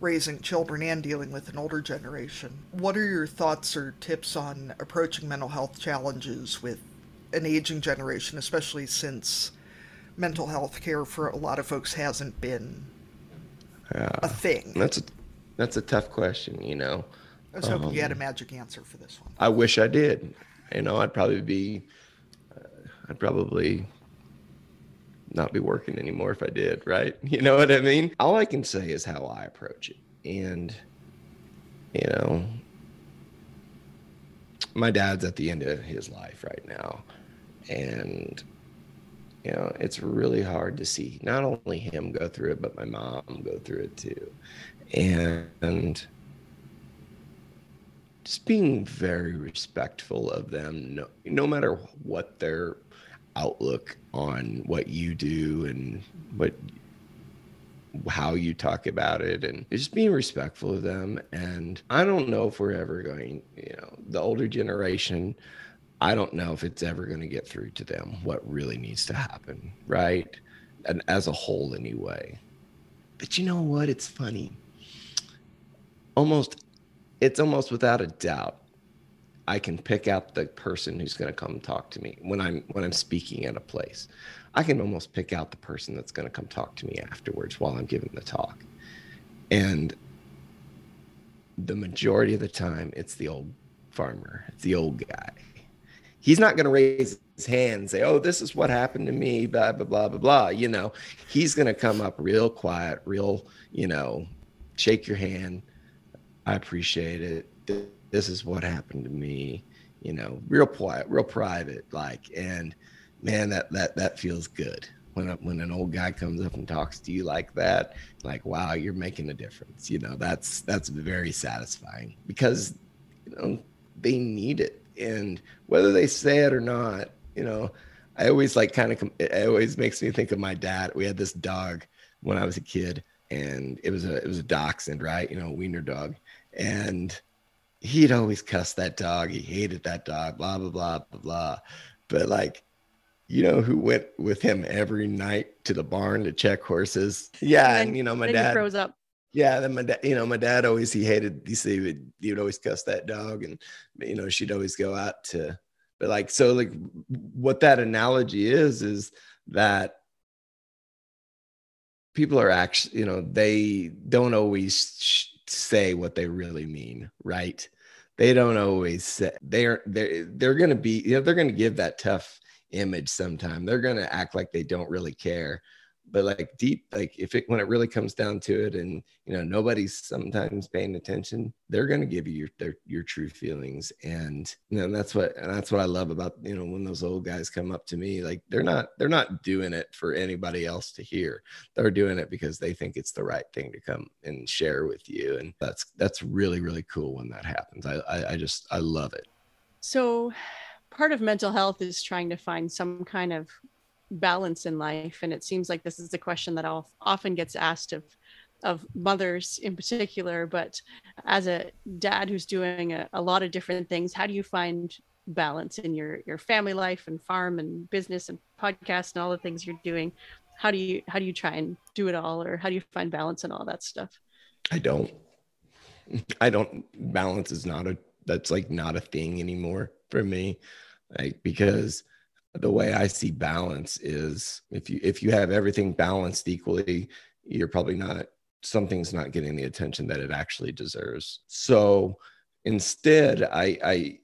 raising children and dealing with an older generation, what are your thoughts or tips on approaching mental health challenges with an aging generation, especially since mental health care for a lot of folks hasn't been a uh, thing? that's a tough question. I was hoping you had a um, magic answer for this one. I wish I did. I'd probably not be working anymore if I did, right? You know what I mean? All I can say is how I approach it. And, you know, my dad's at the end of his life right now. And, it's really hard to see not only him go through it, but my mom go through it too. And just being very respectful of them, no matter what their outlook on what you do and how you talk about it, and just being respectful of them. And I don't know if we're ever going, the older generation, I don't know if it's ever going to get through to them what really needs to happen, right? And as a whole anyway. But you know what? It's funny. Almost it's almost without a doubt I can pick out the person who's going to come talk to me when I'm speaking at a place. I can almost pick out the person that's going to come talk to me afterwards while I'm giving the talk. And the majority of the time, it's the old farmer. It's the old guy. He's not going to raise his hand and say, "Oh, this is what happened to me, blah, blah, blah, blah, blah." He's going to come up real quiet, real, shake your hand. "I appreciate it. This is what happened to me," real quiet, real private, and man, that feels good when an old guy comes up and talks to you like that. Like, wow, you're making a difference. That's very satisfying, because they need it. And whether they say it or not, I always it always makes me think of my dad. We had this dog when I was a kid, and it was a dachshund, right? Wiener dog. And he'd always cuss that dog. He hated that dog, blah, blah, blah, blah, blah. But who went with him every night to the barn to check horses? Yeah. And, my then he dad froze up. Yeah, then my dad always, he would always cuss that dog. And she'd always go out to But like, so like what that analogy is that people are actually, you know, they don't always say what they really mean, right? They don't always say they're going to be, you know, they're going to give that tough image sometime. They're going to act like they don't really care. But like deep, like when it really comes down to it, and you know nobody's sometimes paying attention, they're going to give you your true feelings, and you know that's what I love about, you know, when those old guys come up to me, like they're not doing it for anybody else to hear. They're doing it because they think it's the right thing to come and share with you, and that's really, really cool when that happens. I love it. So part of mental health is trying to find some kind of balance in life, and it seems like this is a question that often gets asked of mothers in particular. But as a dad who's doing a lot of different things, how do you find balance in your family life and farm and business and podcast and all the things you're doing? How do you try and do it all, or how do you find balance in all that stuff? I don't balance is that's like not a thing anymore for me, like, because the way I see balance is if you have everything balanced equally, you're probably something's not getting the attention that it actually deserves. So instead, I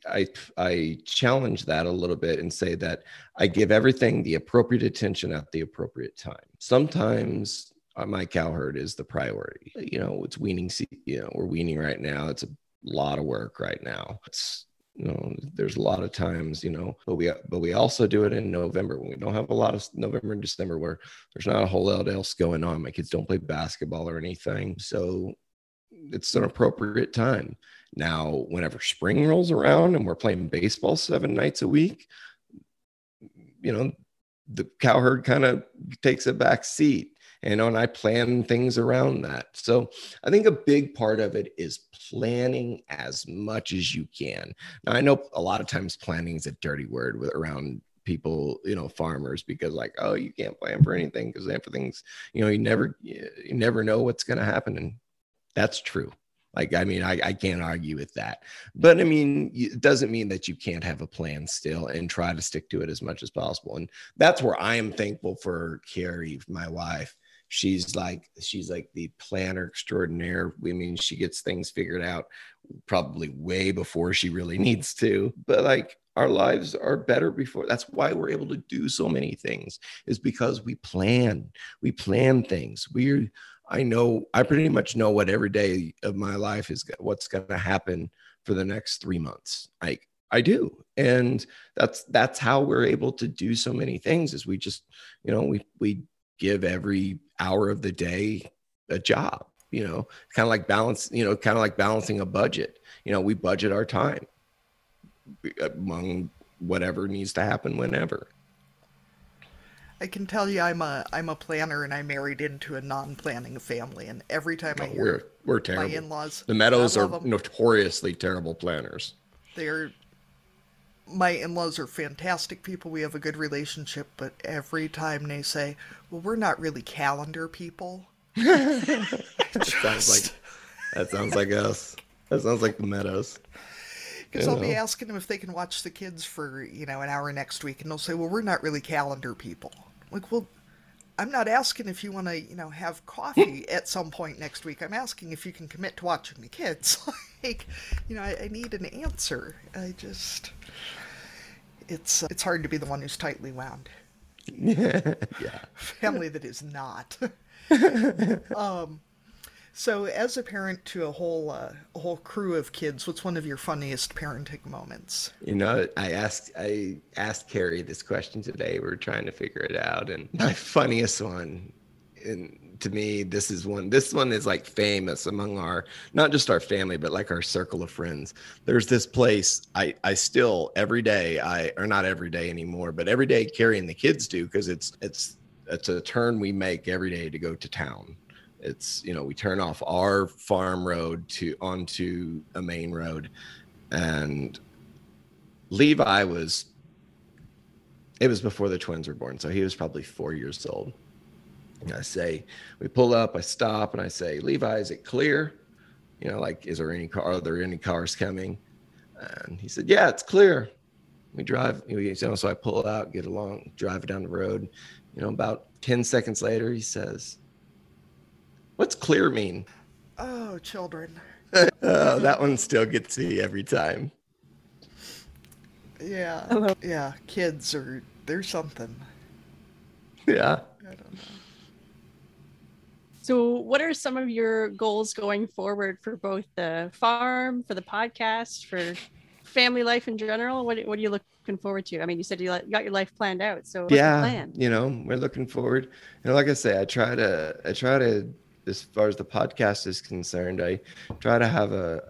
challenge that a little bit and say that I give everything the appropriate attention at the appropriate time. Sometimes my cow herd is the priority. You know, it's weaning. You know, we're weaning right now. It's a lot of work right now. You know, there's a lot of times, you know, but we also do it in November when we don't have a lot of November and December where there's not a whole lot else going on. My kids don't play basketball or anything. So it's an appropriate time. Now, whenever spring rolls around and we're playing baseball 7 nights a week, you know, the cow herd kind of takes a back seat. And I plan things around that. So I think a big part of it is planning as much as you can. Now, I know a lot of times planning is a dirty word around people, you know, farmers, because like, oh, you can't plan for anything because everything's, you know, you never know what's going to happen. And that's true. Like, I mean, I can't argue with that. But I mean, it doesn't mean that you can't have a plan still and try to stick to it as much as possible. And that's where I am thankful for Carrie, my wife. She's like the planner extraordinaire. I mean, she gets things figured out probably way before she really needs to. But like, our lives are better before. That's why we're able to do so many things, is because we plan things. I pretty much know what every day of my life is, what's going to happen for the next 3 months. I do. And that's how we're able to do so many things, is we just, you know, we give every hour of the day a job, you know, kind of like balancing a budget. You know, we budget our time among whatever needs to happen whenever. I can tell you I'm a planner, and I married into a non-planning family, and every time I hear we're terrible. My in-laws, the Medows are notoriously terrible planners. My in-laws are fantastic people. We have a good relationship, but every time they say, well, we're not really calendar people. That sounds like us. That sounds like the Medows. Because I'll be asking them if they can watch the kids for, you know, an hour next week, and they'll say, well, we're not really calendar people. Like, well, I'm not asking if you want to, you know, have coffee at some point next week. I'm asking if you can commit to watching the kids. Like, you know, I need an answer. It's hard to be the one who's tightly wound. Yeah. Family that is not. So as a parent to a whole crew of kids, what's one of your funniest parenting moments? You know, I asked Carrie this question today. We were trying to figure it out, and my funniest one, and to me, this one is like famous among not just our family, but like our circle of friends. There's this place I still every day, or not every day anymore, but every day Carrie and the kids do, because it's a turn we make every day to go to town. It's, you know, we turn off our farm road onto a main road, and Levi it was before the twins were born, so he was probably 4 years old. And we pull up, I stop, and I say, Levi, is it clear? You know, like, are there any cars coming? And he said, yeah, it's clear. We drive, so I pull out, get along, drive down the road. About 10 seconds later, he says, "What's clear mean?" Oh, children. That one still gets me every time. Yeah. Hello. Yeah, kids they're something. Yeah. I don't know. So what are some of your goals going forward for both the farm, for the podcast, for family life in general? What are you looking forward to? I mean, you said you got your life planned out. So what's the plan? We're looking forward. Like I say, I try to, as far as the podcast is concerned, I try to have a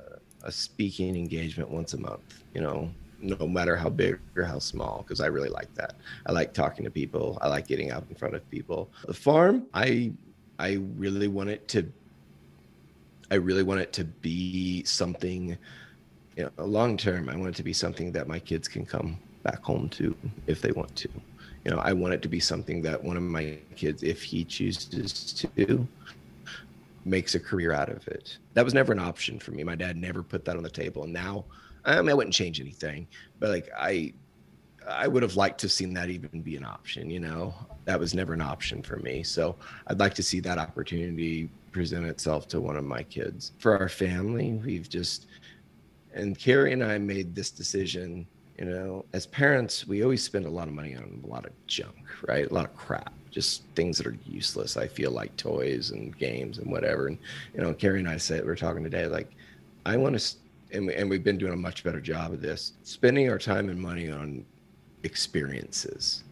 speaking engagement once a month, no matter how big or how small, because I really like that. I like talking to people. I like getting out in front of people. The farm, I really want it to be something, long term. I want it to be something that my kids can come back home to if they want to. I want it to be something that one of my kids, if he chooses to, makes a career out of it. That was never an option for me. My dad never put that on the table. And now, I wouldn't change anything, but like I would have liked to have seen that even be an option. That was never an option for me. So I'd like to see that opportunity present itself to one of my kids. For our family, and Carrie and I made this decision, as parents, we always spend a lot of money on a lot of junk, right? A lot of crap, just things that are useless. I feel like toys and games and whatever. And, Carrie and I we're talking today, like, I want to, and we've been doing a much better job of this, spending our time and money on experiences,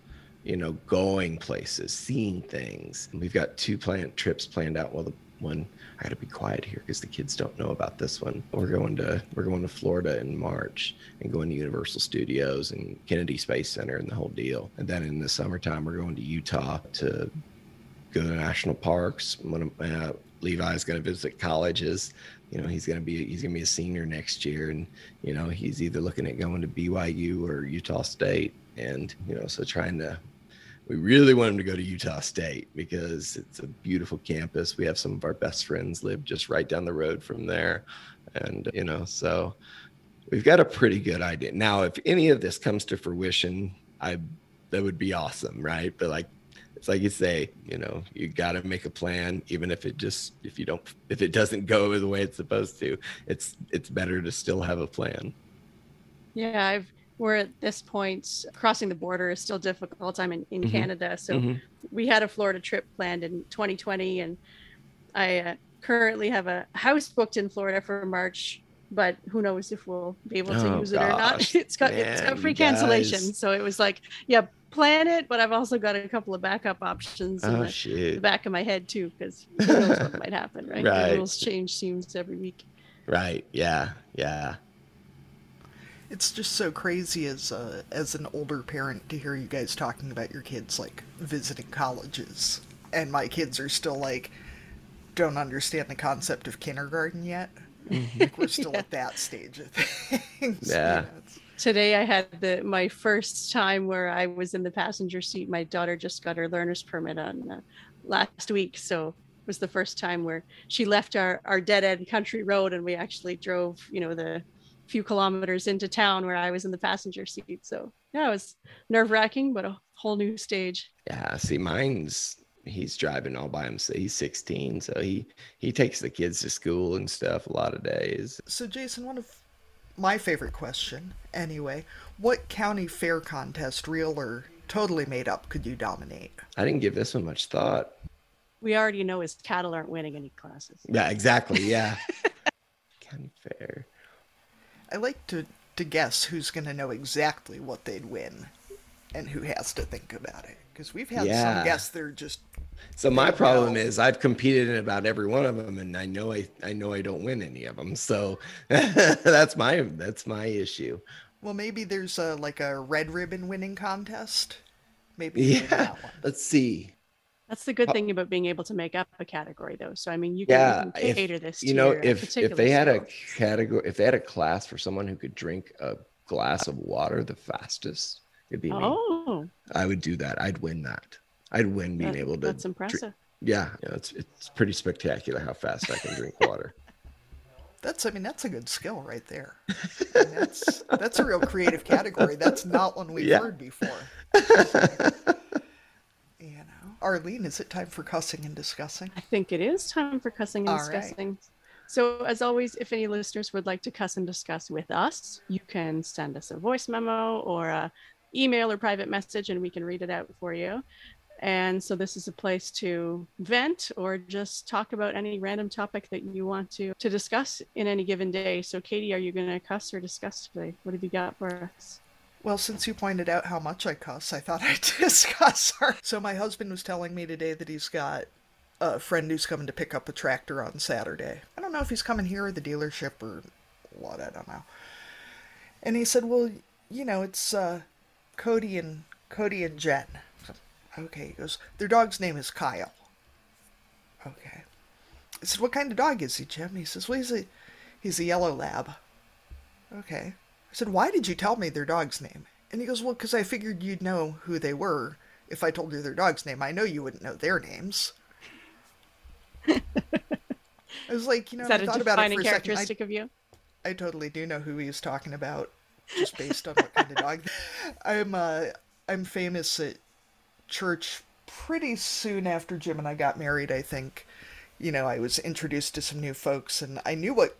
going places, seeing things. And we've got 2 trips planned out. Well, the one, I got to be quiet here because the kids don't know about this one. We're going to Florida in March and going to Universal Studios and Kennedy Space Center and the whole deal. And then in the summertime, we're going to Utah to go to national parks. Levi's going to visit colleges. He's going to be a senior next year, and he's either looking at going to BYU or Utah State. And so we really want him to go to Utah State because it's a beautiful campus. We have some of our best friends live just right down the road from there. And, so we've got a pretty good idea. Now, if any of this comes to fruition, that would be awesome, right? But it's like you say, you got to make a plan, even if it doesn't go the way it's supposed to. It's better to still have a plan. Yeah, we're at this point, crossing the border is still difficult. I'm in Canada. So we had a Florida trip planned in 2020, and I currently have a house booked in Florida for March, but who knows if we'll be able to use it or not. It's got free cancellation. So it was like, yeah, plan it, but I've also got a couple of backup options in the back of my head too, because who knows what might happen, right? Right. The rules change seems every week. Right. Yeah. It's just so crazy as an older parent to hear you guys talking about your kids like visiting colleges, and my kids are still like don't understand the concept of kindergarten yet. Like we're still at that stage of things. Yeah. Today I had my first time where I was in the passenger seat. My daughter just got her learner's permit on last week, so it was the first time where she left our dead end country road and we actually drove, the few kilometers into town where I was in the passenger seat. So yeah, it was nerve-wracking, but a whole new stage. Yeah, see, he's driving all by himself. He's 16, so he takes the kids to school and stuff a lot of days. So Jason, one of my favorite question anyway, what county fair contest, real or totally made up, could you dominate? I didn't give this one much thought. We already know his cattle aren't winning any classes. Yeah, exactly. Yeah. County fair. I like to guess who's going to know exactly what they'd win and who has to think about it. Because we've had some guess they're just... So my problem is I've competed in about every one of them, and I know I don't win any of them. So that's my issue. Well, maybe there's a red ribbon winning contest. Maybe that one. Let's see. That's the good thing about being able to make up a category, though. So I mean, you can cater this to if they had a category, if they had a class for someone who could drink a glass of water the fastest, it'd be me. I would do that. I'd win that. I'd win being able to. That's impressive. Yeah, it's pretty spectacular how fast I can drink water. That's a good skill right there. I mean, that's a real creative category. That's not one we've heard before. So, Arlene, is it time for cussing and discussing? I think it is time for cussing and discussing. Right. So as always, if any listeners would like to cuss and discuss with us, you can send us a voice memo or a email or private message and we can read it out for you. And so this is a place to vent or just talk about any random topic that you want to discuss in any given day. So Katie, are you going to cuss or discuss today? What have you got for us? Well, since you pointed out how much I cuss, I thought I'd discuss her. So my husband was telling me today that he's got a friend who's coming to pick up a tractor on Saturday. I don't know if he's coming here or the dealership or what, I don't know. And he said, well, it's Cody and Jen. Okay, he goes, their dog's name is Kyle. Okay. I said, what kind of dog is he, Jim? He says, well, he's a yellow lab. Okay. I said, why did you tell me their dog's name? And he goes, well, because I figured you'd know who they were if I told you their dog's name. I know you wouldn't know their names. I was like, is that I thought a about it defining for a second. characteristic of you? I totally do know who he was talking about, just based on what kind of dog. I'm famous at church pretty soon after Jim and I got married. I think, I was introduced to some new folks, and I knew what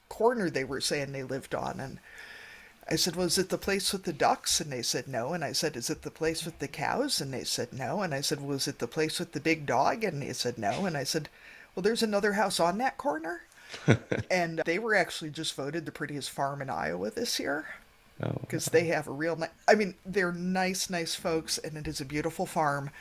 corner they were saying they lived on, and I said, well, is it the place with the ducks? And they said no. And I said, is it the place with the cows? And they said no. And I said, well, is it the place with the big dog? And they said no. And I said, well, there's another house on that corner. And they were actually just voted the prettiest farm in Iowa this year. Because they have a real they're nice folks, and it is a beautiful farm,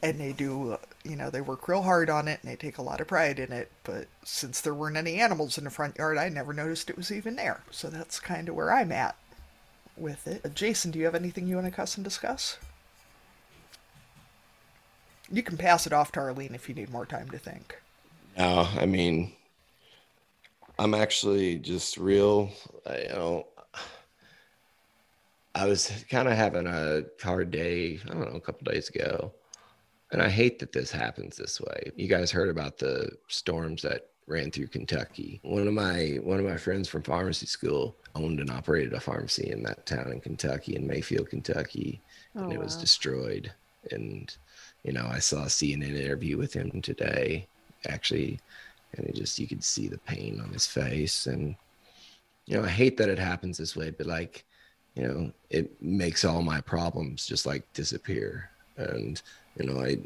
and they do, they work real hard on it, and they take a lot of pride in it. But since there weren't any animals in the front yard, I never noticed it was even there. So that's kind of where I'm at with it. Jason, do you have anything you want to cuss and discuss? You can pass it off to Arlene if you need more time to think. No, I'm actually just real, I was kind of having a hard day, I don't know, a couple days ago. And I hate that this happens this way. You guys heard about the storms that ran through Kentucky. One of my friends from pharmacy school owned and operated a pharmacy in that town in Kentucky, in Mayfield, Kentucky, and it was destroyed. And, I saw a CNN interview with him today, actually, and you could see the pain on his face. And, I hate that it happens this way, but it makes all my problems just disappear. And,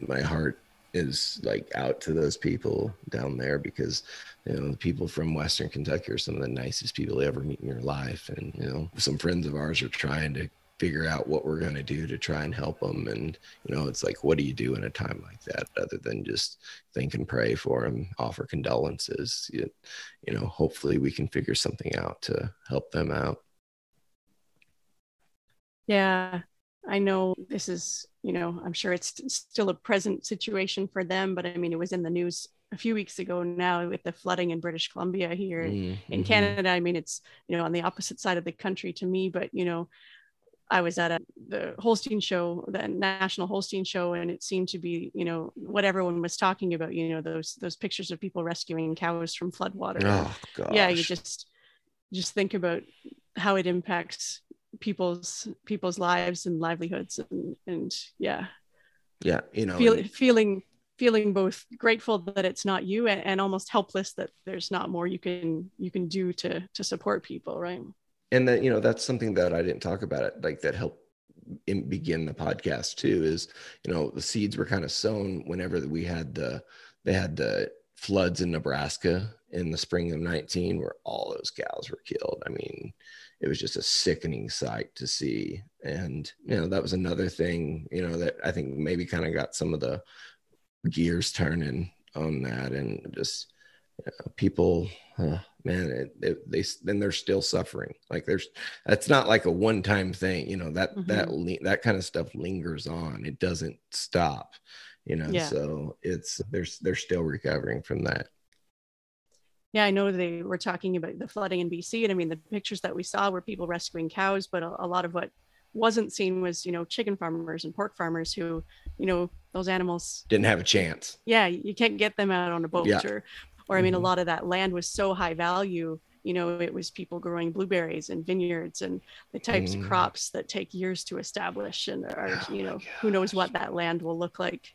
my heart is out to those people down there, because, the people from Western Kentucky are some of the nicest people you ever meet in your life. And, some friends of ours are trying to figure out what we're going to do to try and help them. And, it's what do you do in a time like that other than just think and pray for them, offer condolences? Hopefully we can figure something out to help them out. Yeah, I know this is, I'm sure it's still a present situation for them, but it was in the news a few weeks ago now with the flooding in British Columbia here in Canada. It's, on the opposite side of the country to me, but, I was at the Holstein show, the National Holstein show, and it seemed to be, what everyone was talking about, those pictures of people rescuing cows from floodwater. Oh, gosh. Yeah, you just think about how it impacts people's lives and livelihoods, and feeling both grateful that it's not you and almost helpless that there's not more you can do to support people, right? And that, that's something that I didn't talk about it, that helped begin the podcast too, is, the seeds were kind of sown whenever they had the floods in Nebraska in the spring of 19, where all those cows were killed. It was just a sickening sight to see. And, that was another thing, that I think maybe kind of got some of the gears turning on that. And just people, they're still suffering. That's not like a one-time thing, that kind of stuff lingers on. It doesn't stop, so they're still recovering from that. Yeah, I know they were talking about the flooding in BC, and the pictures that we saw were people rescuing cows, but a lot of what wasn't seen was, chicken farmers and pork farmers who, those animals didn't have a chance. Yeah, you can't get them out on a boat, or a lot of that land was so high value, it was people growing blueberries and vineyards and the types of crops that take years to establish and are, who knows what that land will look like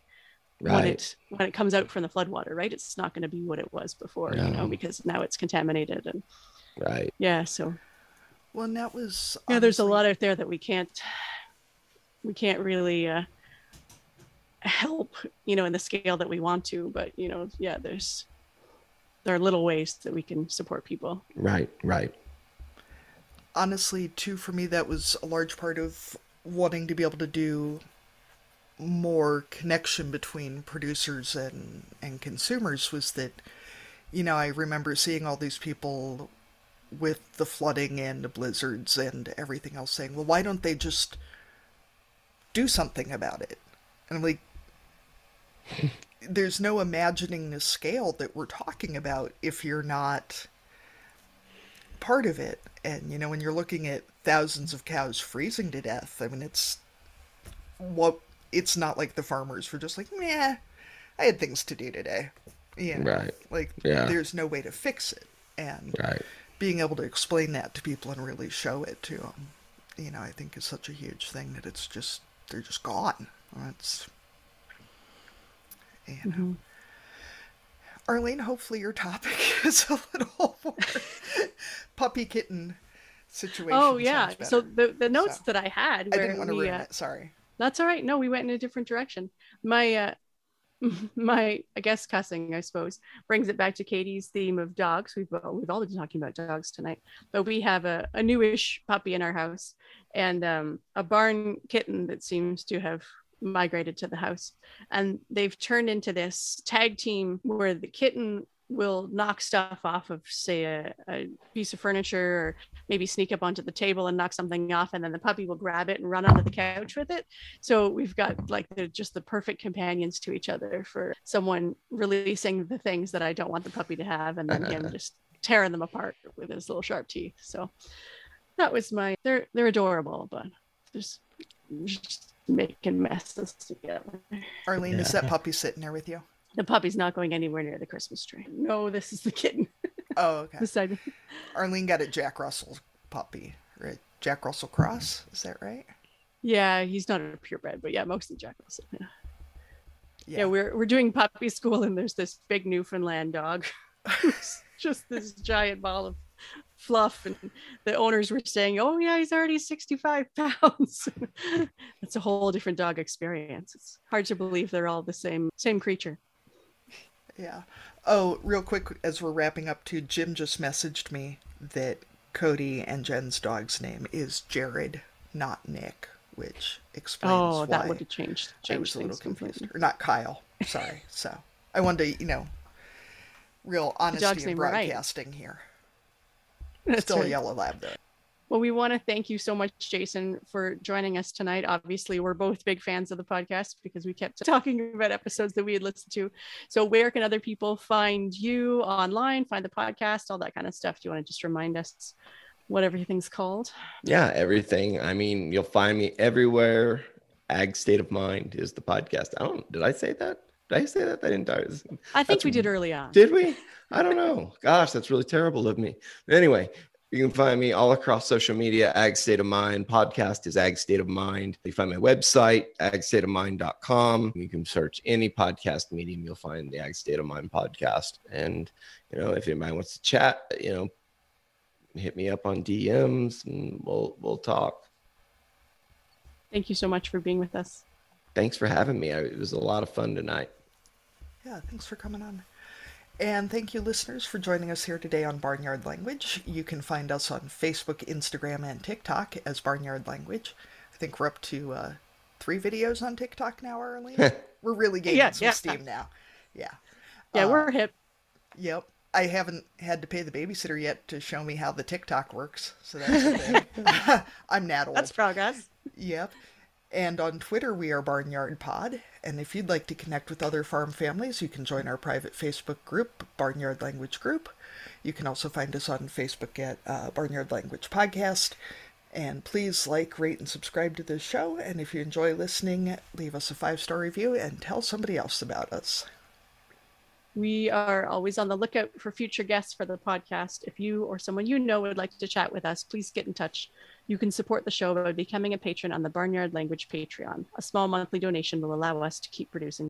when it comes out from the floodwater, right? It's not going to be what it was before, because now it's contaminated and so. Well, and that was there's a lot out there that we can't really help, in the scale that we want to, but there are little ways that we can support people. Right. Honestly, too, for me, that was a large part of wanting to be able to do more connection between producers and consumers was that, I remember seeing all these people with the flooding and the blizzards and everything else saying, well, why don't they just do something about it? And I'm like, there's no imagining the scale that we're talking about if you're not part of it. And, when you're looking at thousands of cows freezing to death, I mean, it's not like the farmers were just like, meh, I had things to do today. There's no way to fix it. And being able to explain that to people and really show it to them, I think is such a huge thing that they're just gone. Arlene, hopefully your topic is a little more puppy kitten situation. Oh yeah. So the notes that I had where I didn't want to ruin it. Sorry. That's all right. No, we went in a different direction. My I guess cussing, I suppose, brings it back to Katie's theme of dogs. We've all been talking about dogs tonight, but we have a newish puppy in our house and a barn kitten that seems to have migrated to the house, and they've turned into this tag team where the kitten will knock stuff off of, say, a piece of furniture, or maybe sneak up onto the table and knock something off, and then the puppy will grab it and run onto the couch with it. So we've got they're just the perfect companions to each other for someone releasing the things that I don't want the puppy to have, and then him just tearing them apart with his little sharp teeth. So that was they're adorable, but just making messes together. Arlene, is that puppy sitting there with you? The puppy's not going anywhere near the Christmas tree. No, this is the kitten. Oh, okay. Beside me. Arlene got a Jack Russell puppy, right? Jack Russell Cross, is that right? Yeah, he's not a purebred, but yeah, mostly Jack Russell. Yeah, we're doing puppy school, and there's this big Newfoundland dog, just this giant ball of fluff, and the owners were saying, oh yeah, he's already 65 pounds. That's a whole different dog experience. It's hard to believe they're all the same creature. Yeah. Oh, real quick, as we're wrapping up too, Jim just messaged me that Cody and Jen's dog's name is Jared, not Nick, which explains why that would have changed I was a little things confused. completely. Or not Kyle, sorry. So I wanted to, real honesty in broadcasting here. That's Still right. a yellow lab though. Well, we want to thank you so much, Jason, for joining us tonight. Obviously, we're both big fans of the podcast because we kept talking about episodes that we had listened to. So where can other people find you online, find the podcast, all that kind of stuff? Do you want to just remind us what everything's called? Yeah, everything. I mean, you'll find me everywhere. Ag State of Mind is the podcast. Did I say that? Did I say that? I didn't. I think we did early on. Did we? I don't know. Gosh, that's really terrible of me. Anyway, you can find me all across social media, Ag State of Mind. Podcast is Ag State of Mind. You find my website, agstateofmind.com. You can search any podcast medium. You'll find the Ag State of Mind podcast. And, if anybody wants to chat, hit me up on DMs and we'll talk. Thank you so much for being with us. Thanks for having me. It was a lot of fun tonight. Yeah, thanks for coming on. And thank you, listeners, for joining us here today on Barnyard Language. You can find us on Facebook, Instagram, and TikTok as Barnyard Language. I think we're up to 3 videos on TikTok now, Arlene. We're really gaining some steam now. Yeah. Yeah, we're hip. Yep. I haven't had to pay the babysitter yet to show me how the TikTok works, so that's a thing. I'm not old. That's progress. Yep. And on Twitter, we are Barnyard Pod. And if you'd like to connect with other farm families, you can join our private Facebook group, Barnyard Language Group. You can also find us on Facebook at Barnyard Language Podcast. And please like, rate, and subscribe to this show. And if you enjoy listening, leave us a 5-star review and tell somebody else about us. We are always on the lookout for future guests for the podcast. If you or someone you know would like to chat with us, please get in touch. You can support the show by becoming a patron on the Barnyard Language Patreon. A small monthly donation will allow us to keep producing